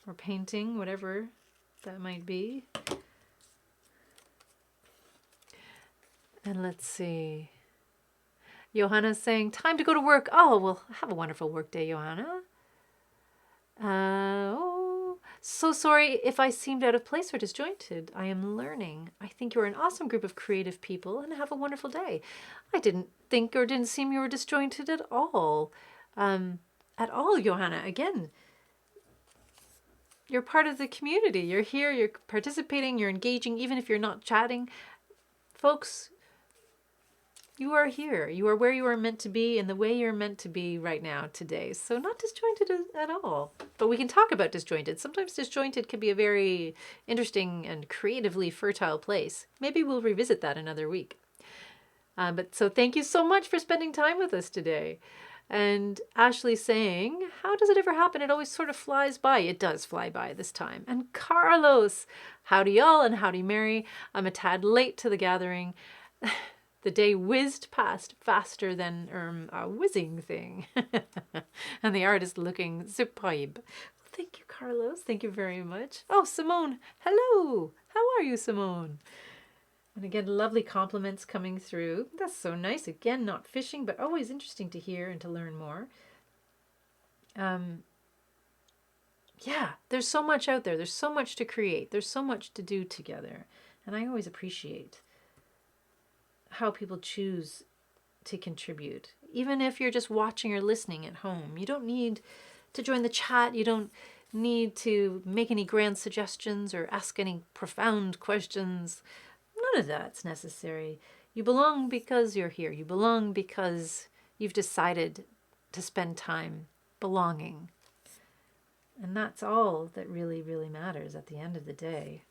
or painting, whatever that might be. And let's see. Johanna's saying, time to go to work. Oh, well, have a wonderful work day, Johanna. Oh, so sorry if I seemed out of place or disjointed. I am learning. I think you're an awesome group of creative people and have a wonderful day. I didn't think or didn't seem you were disjointed at all. Johanna. Again, you're part of the community. You're here, you're participating, you're engaging, even if you're not chatting. Folks, you are here. You are where you are meant to be in the way you're meant to be right now today. So not disjointed at all. But we can talk about disjointed. Sometimes disjointed can be a very interesting and creatively fertile place. Maybe we'll revisit that another week. So thank you so much for spending time with us today. And Ashley saying, how does it ever happen? It always sort of flies by. It does fly by this time. And Carlos, howdy y'all and howdy Mary. I'm a tad late to the gathering. The day whizzed past faster than a whizzing thing. And the art is looking superb. Well, thank you, Carlos. Thank you very much. Oh, Simone. Hello. How are you, Simone? And again, lovely compliments coming through. That's so nice. Again, not fishing, but always interesting to hear and to learn more. Yeah, there's so much out there. There's so much to create. There's so much to do together. And I always appreciate how people choose to contribute. Even if you're just watching or listening at home, you don't need to join the chat. You don't need to make any grand suggestions or ask any profound questions. None of that's necessary. You belong because you're here. You belong because you've decided to spend time belonging. And that's all that really, really matters at the end of the day.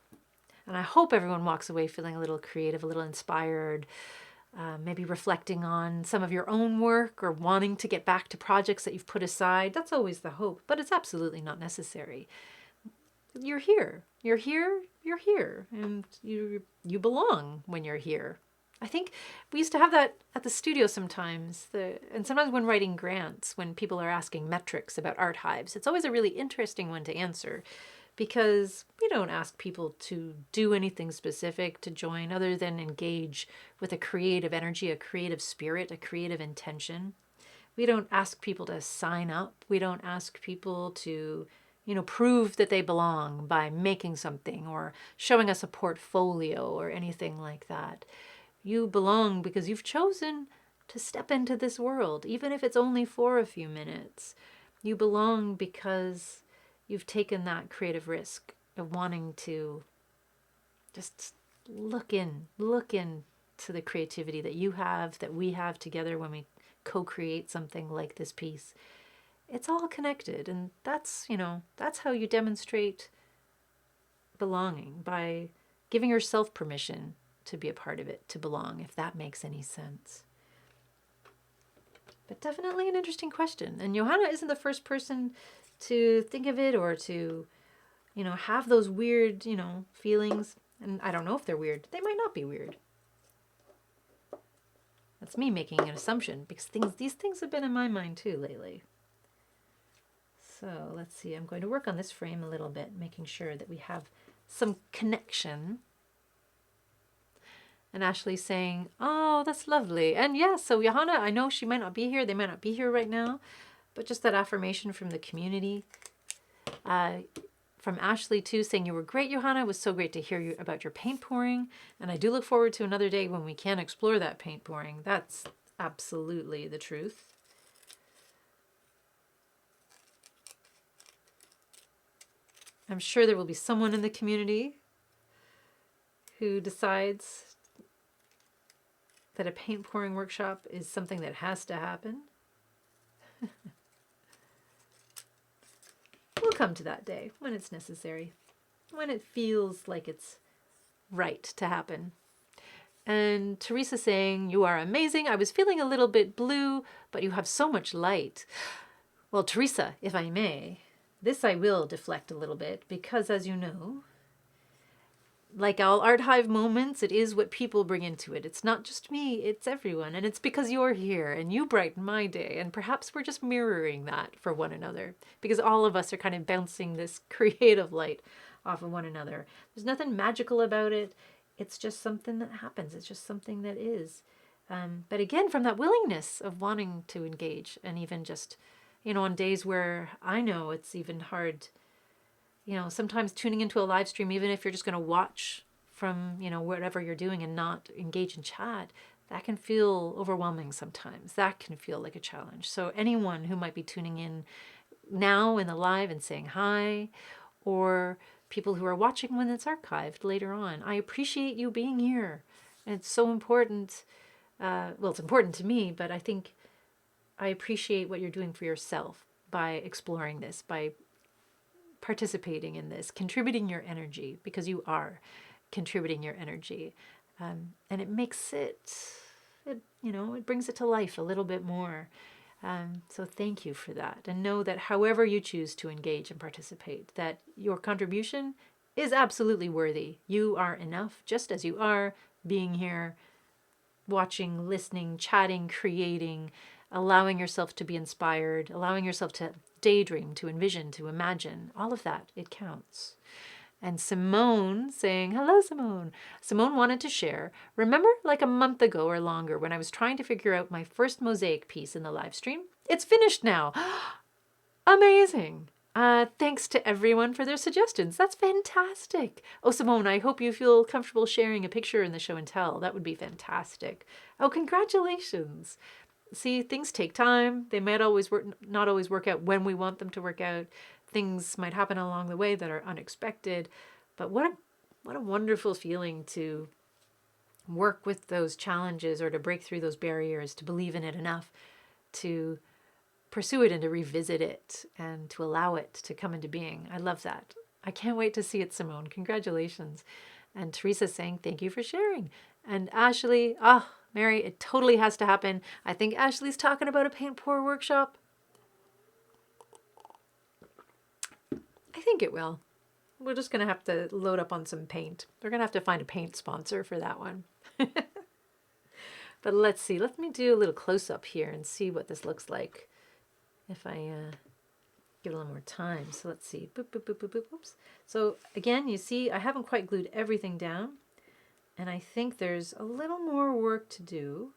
And I hope everyone walks away feeling a little creative, a little inspired, maybe reflecting on some of your own work or wanting to get back to projects that you've put aside. That's always the hope, but it's absolutely not necessary. You're here. You're here. You're here. And you belong when you're here. I think we used to have that at the studio sometimes. And sometimes when writing grants, when people are asking metrics about art hives, it's always a really interesting one to answer, because we don't ask people to do anything specific to join other than engage with a creative energy, a creative spirit, a creative intention. We don't ask people to sign up. We don't ask people to, prove that they belong by making something or showing us a portfolio or anything like that. You belong because you've chosen to step into this world, even if it's only for a few minutes. You belong because you've taken that creative risk of wanting to just look into the creativity that you have, that we have together when we co-create something like this piece. It's all connected, and that's how you demonstrate belonging, by giving yourself permission to be a part of it, to belong, if that makes any sense. But definitely an interesting question. And Johanna isn't the first person to think of it or to, have those weird, feelings. And I don't know if they're weird. They might not be weird. That's me making an assumption, because these things have been in my mind too lately. So let's see. I'm going to work on this frame a little bit, making sure that we have some connection. And Ashley's saying, oh, that's lovely. And yes, so Johanna, I know she might not be here. They might not be here right now. But just that affirmation from the community. From Ashley, too, saying, you were great, Johanna. It was so great to hear you about your paint pouring. And I do look forward to another day when we can explore that paint pouring. That's absolutely the truth. I'm sure there will be someone in the community who decides that a paint pouring workshop is something that has to happen. We'll come to that day when it's necessary, when it feels like it's right to happen. And Teresa saying, you are amazing. I was feeling a little bit blue, but you have so much light. Well, Teresa, if I may, this I will deflect a little bit, because as you know, like all Art Hive moments, it is what people bring into it. It's not just me, it's everyone. And it's because you're here and you brighten my day. And perhaps we're just mirroring that for one another, because all of us are kind of bouncing this creative light off of one another. There's nothing magical about it. It's just something that happens. It's just something that is. But again, from that willingness of wanting to engage, and even just, on days where I know it's even hard, sometimes tuning into a live stream, even if you're just going to watch from, whatever you're doing and not engage in chat, that can feel overwhelming sometimes. That can feel like a challenge. So anyone who might be tuning in now in the live and saying hi, or people who are watching when it's archived later on, I appreciate you being here. And it's so important. Well, it's important to me, but I think I appreciate what you're doing for yourself by exploring this, by participating in this, contributing your energy, because you are contributing your energy. And it makes it brings it to life a little bit more. So thank you for that. And know that however you choose to engage and participate, that your contribution is absolutely worthy. You are enough just as you are, being here, watching, listening, chatting, creating, allowing yourself to be inspired, allowing yourself to daydream, to envision, to imagine. All of that, it counts. And Simone saying, hello, Simone. Simone wanted to share, remember like a month ago or longer when I was trying to figure out my first mosaic piece in the live stream? It's finished now. Amazing. Thanks to everyone for their suggestions. That's fantastic. Oh, Simone, I hope you feel comfortable sharing a picture in the show and tell. That would be fantastic. Oh, congratulations. See, things take time. They might not always work out when we want them to work out. things might happen along the way that are unexpected. But what a wonderful feeling to work with those challenges or to break through those barriers, to believe in it enough to pursue it and to revisit it and to allow it to come into being. I love that. I can't wait to see it, Simone. Congratulations. And Teresa saying, thank you for sharing. And Ashley, Mary, it totally has to happen. I think Ashley's talking about a paint pour workshop. I think it will. We're just going to have to load up on some paint. We're going to have to find a paint sponsor for that one. But let's see. Let me do a little close-up here and see what this looks like if I give it a little more time. So let's see. Boop, boop, boop, boop, boop. Oops. So again, you see, I haven't quite glued everything down. And I think there's a little more work to do.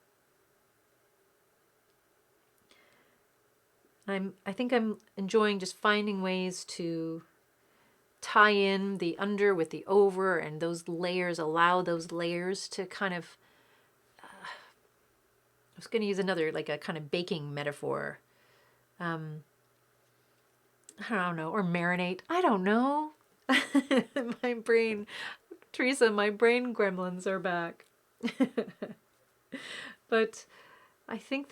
I think I'm enjoying just finding ways to tie in the under with the over, and those layers, allow those layers to kind of, I was going to use another, like a kind of baking metaphor. I don't know, or marinate. I don't know. My brain, Teresa, my brain gremlins are back. But I think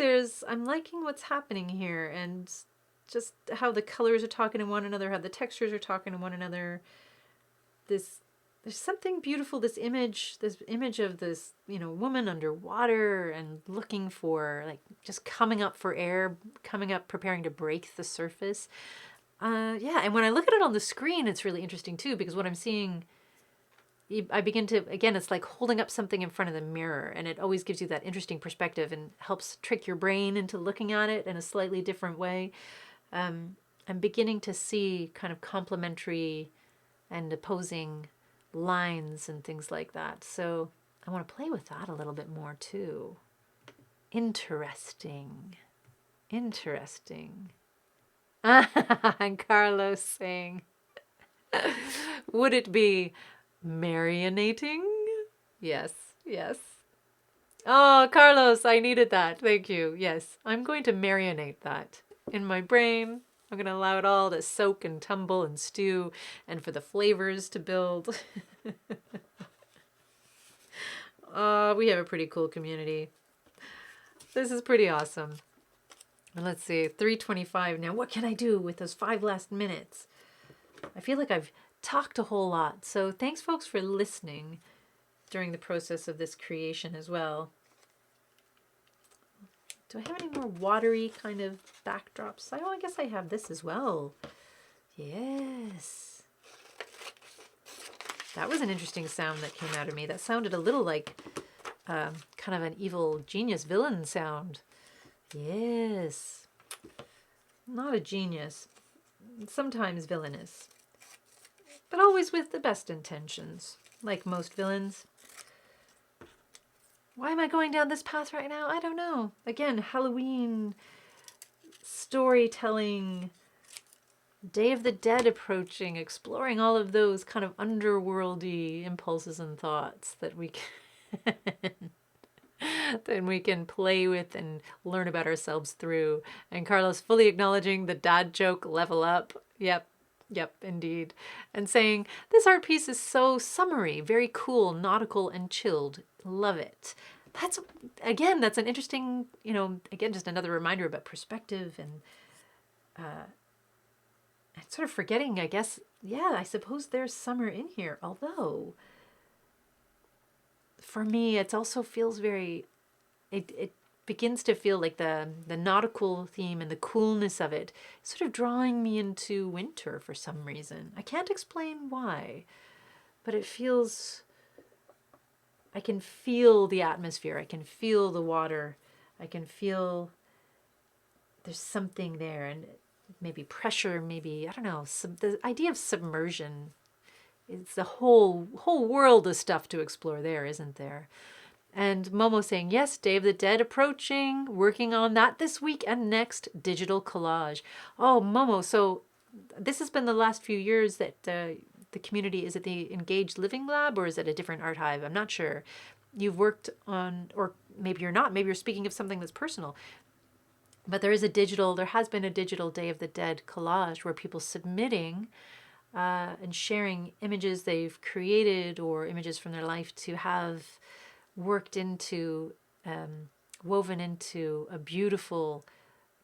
I'm liking what's happening here, and just how the colors are talking to one another, how the textures are talking to one another. There's something beautiful, this image of this, woman underwater and looking for, like, just coming up for air, coming up, preparing to break the surface. Yeah, and when I look at it on the screen, it's really interesting too, because what I'm seeing, I begin to, again, it's like holding up something in front of the mirror, and it always gives you that interesting perspective and helps trick your brain into looking at it in a slightly different way. I'm beginning to see kind of complementary and opposing lines and things like that. So I want to play with that a little bit more too. Interesting. Interesting. And Carlos saying, would it be marinating? Yes, yes. Oh, Carlos, I needed that. Thank you. Yes, I'm going to marinate that in my brain. I'm going to allow it all to soak and tumble and stew, and for the flavors to build. We have a pretty cool community. This is pretty awesome. And let's see, 3:25 now. What can I do with those 5 last minutes? I feel like I've talked a whole lot. So thanks, folks, for listening during the process of this creation as well. Do I have any more watery kind of backdrops? I guess I have this as well. Yes. That was an interesting sound that came out of me. That sounded a little like kind of an evil genius villain sound. Yes. Not a genius. Sometimes villainous. But always with the best intentions, like most villains. Why am I going down this path right now? I don't know. Again, Halloween, storytelling, Day of the Dead approaching, exploring all of those kind of underworldy impulses and thoughts that we can then we can play with and learn about ourselves through. And Carlos fully acknowledging the dad joke level up. Yep, indeed. And saying, this art piece is so summery, very cool, nautical, and chilled. Love it. That's an interesting, again, just another reminder about perspective and sort of forgetting, I guess, yeah, I suppose there's summer in here. Although, for me, it also feels very, it begins to feel like the nautical theme and the coolness of it sort of drawing me into winter for some reason. I can't explain why, but it feels, I can feel the atmosphere. I can feel the water. I can feel there's something there, and maybe pressure, maybe, I don't know, the idea of submersion. It's a whole world of stuff to explore there, isn't there? And Momo saying, yes, Day of the Dead approaching, working on that this week and next, digital collage. Oh, Momo, so this has been the last few years that the community, is it the Engaged Living Lab or is it a different art hive? I'm not sure. You've worked on, or maybe you're not, maybe you're speaking of something that's personal. But there has been a digital Day of the Dead collage where people submitting and sharing images they've created or images from their life to have worked into, woven into a beautiful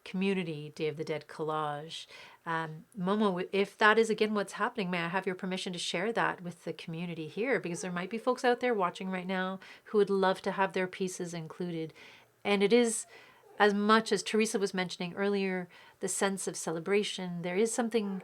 community Day of the Dead collage. Momo, if that is again what's happening, may I have your permission to share that with the community here? Because there might be folks out there watching right now who would love to have their pieces included. And it is, as much as Teresa was mentioning earlier, the sense of celebration. There is something,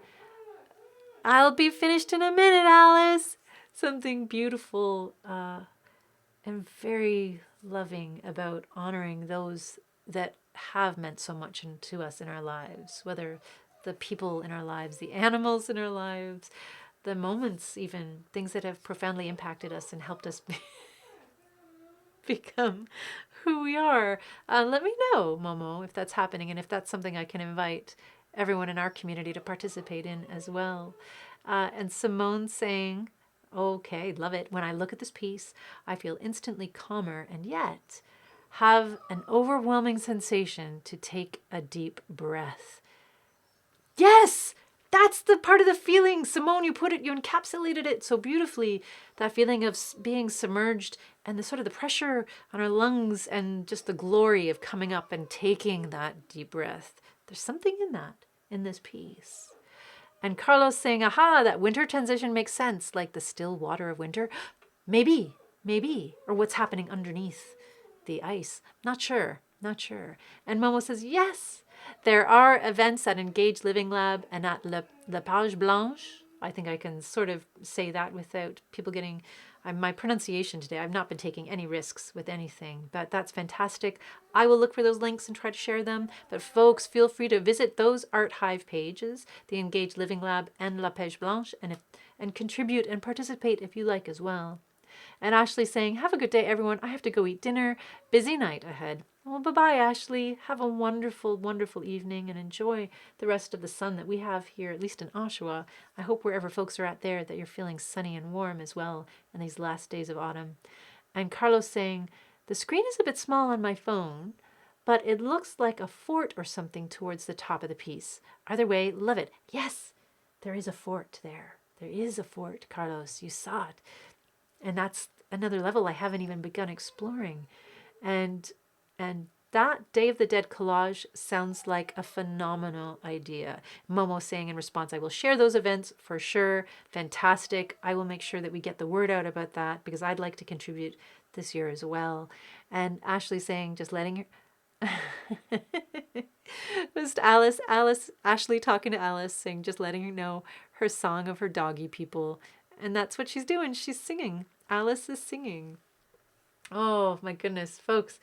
I'll be finished in a minute, Alice. Something beautiful and very loving about honoring those that have meant so much to us in our lives, whether the people in our lives, the animals in our lives, the moments, even things that have profoundly impacted us and helped us become who we are. Let me know, Momo, if that's happening and if that's something I can invite everyone in our community to participate in as well. And Simone saying, okay, love it. When I look at this piece, I feel instantly calmer and yet have an overwhelming sensation to take a deep breath. Yes, that's the part of the feeling. Simone, you encapsulated it so beautifully. That feeling of being submerged and the sort of the pressure on our lungs and just the glory of coming up and taking that deep breath. There's something in that, in this piece. And Carlos saying, aha, that winter transition makes sense, like the still water of winter. Maybe, or what's happening underneath the ice. Not sure. And Momo says, yes, there are events at Engage Living Lab and at La Page Blanche. I think I can sort of say that without people getting my pronunciation today. I've not been taking any risks with anything, but that's fantastic. I will look for those links and try to share them. But folks, feel free to visit those Art Hive pages, the Engage Living Lab and La Page Blanche, and contribute and participate if you like as well. And Ashley saying, have a good day, everyone. I have to go eat dinner. Busy night ahead. Well, bye-bye, Ashley. Have a wonderful, wonderful evening and enjoy the rest of the sun that we have here, at least in Oshawa. I hope wherever folks are at there that you're feeling sunny and warm as well in these last days of autumn. And Carlos saying, the screen is a bit small on my phone, but it looks like a fort or something towards the top of the piece. Either way, love it. Yes, there is a fort there. There is a fort, Carlos. You saw it. And that's another level I haven't even begun exploring. And that Day of the Dead collage sounds like a phenomenal idea. Momo saying in response, I will share those events for sure. Fantastic. I will make sure that we get the word out about that because I'd like to contribute this year as well. And Ashley saying, just letting her... Just Ashley talking to Alice saying, just letting her know her song of her doggy people. And that's what she's doing. She's singing. Alice is singing. Oh my goodness, folks.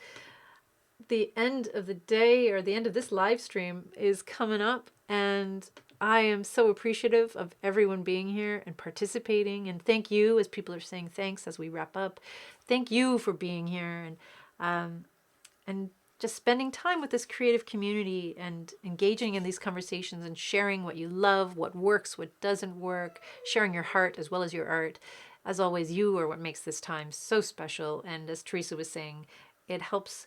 The end of the day or the end of this live stream is coming up, and I am so appreciative of everyone being here and participating. And thank you, as people are saying thanks as we wrap up. Thank you for being here and just spending time with this creative community and engaging in these conversations and sharing what you love, what works, what doesn't work, sharing your heart as well as your art. As always, you are what makes this time so special. And as Teresa was saying, it helps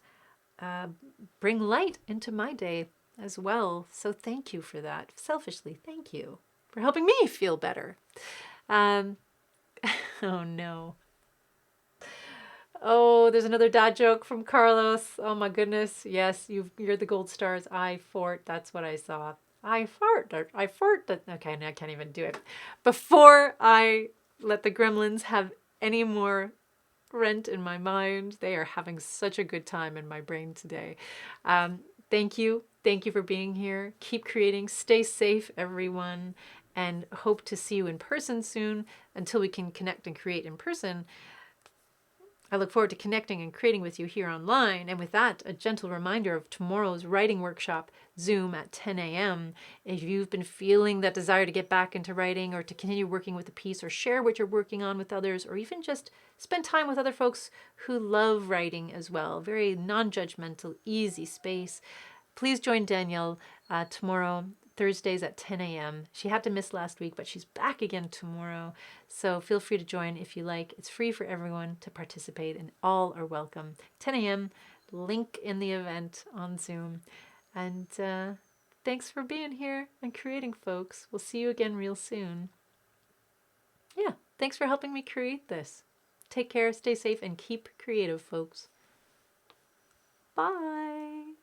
bring light into my day as well. So thank you for that. Selfishly, thank you for helping me feel better. Oh no. Oh, there's another dad joke from Carlos. Oh my goodness. Yes, you're the gold stars. I fart. That's what I saw. I fart. Okay, now I can't even do it. Before I let the gremlins have any more rent in my mind, they are having such a good time in my brain today. Thank you. Thank you for being here. Keep creating. Stay safe, everyone. And hope to see you in person soon. Until we can connect and create in person, I look forward to connecting and creating with you here online. And with that, a gentle reminder of tomorrow's writing workshop, Zoom at 10 a.m. If you've been feeling that desire to get back into writing or to continue working with a piece or share what you're working on with others, or even just spend time with other folks who love writing as well, very non-judgmental, easy space, please join Danielle tomorrow, Thursdays at 10 a.m. She had to miss last week, but she's back again tomorrow. So feel free to join if you like. It's free for everyone to participate and all are welcome. 10 a.m., link in the event on Zoom. And thanks for being here and creating, folks. We'll see you again real soon. Yeah, thanks for helping me create this. Take care, stay safe, and keep creative, folks. Bye.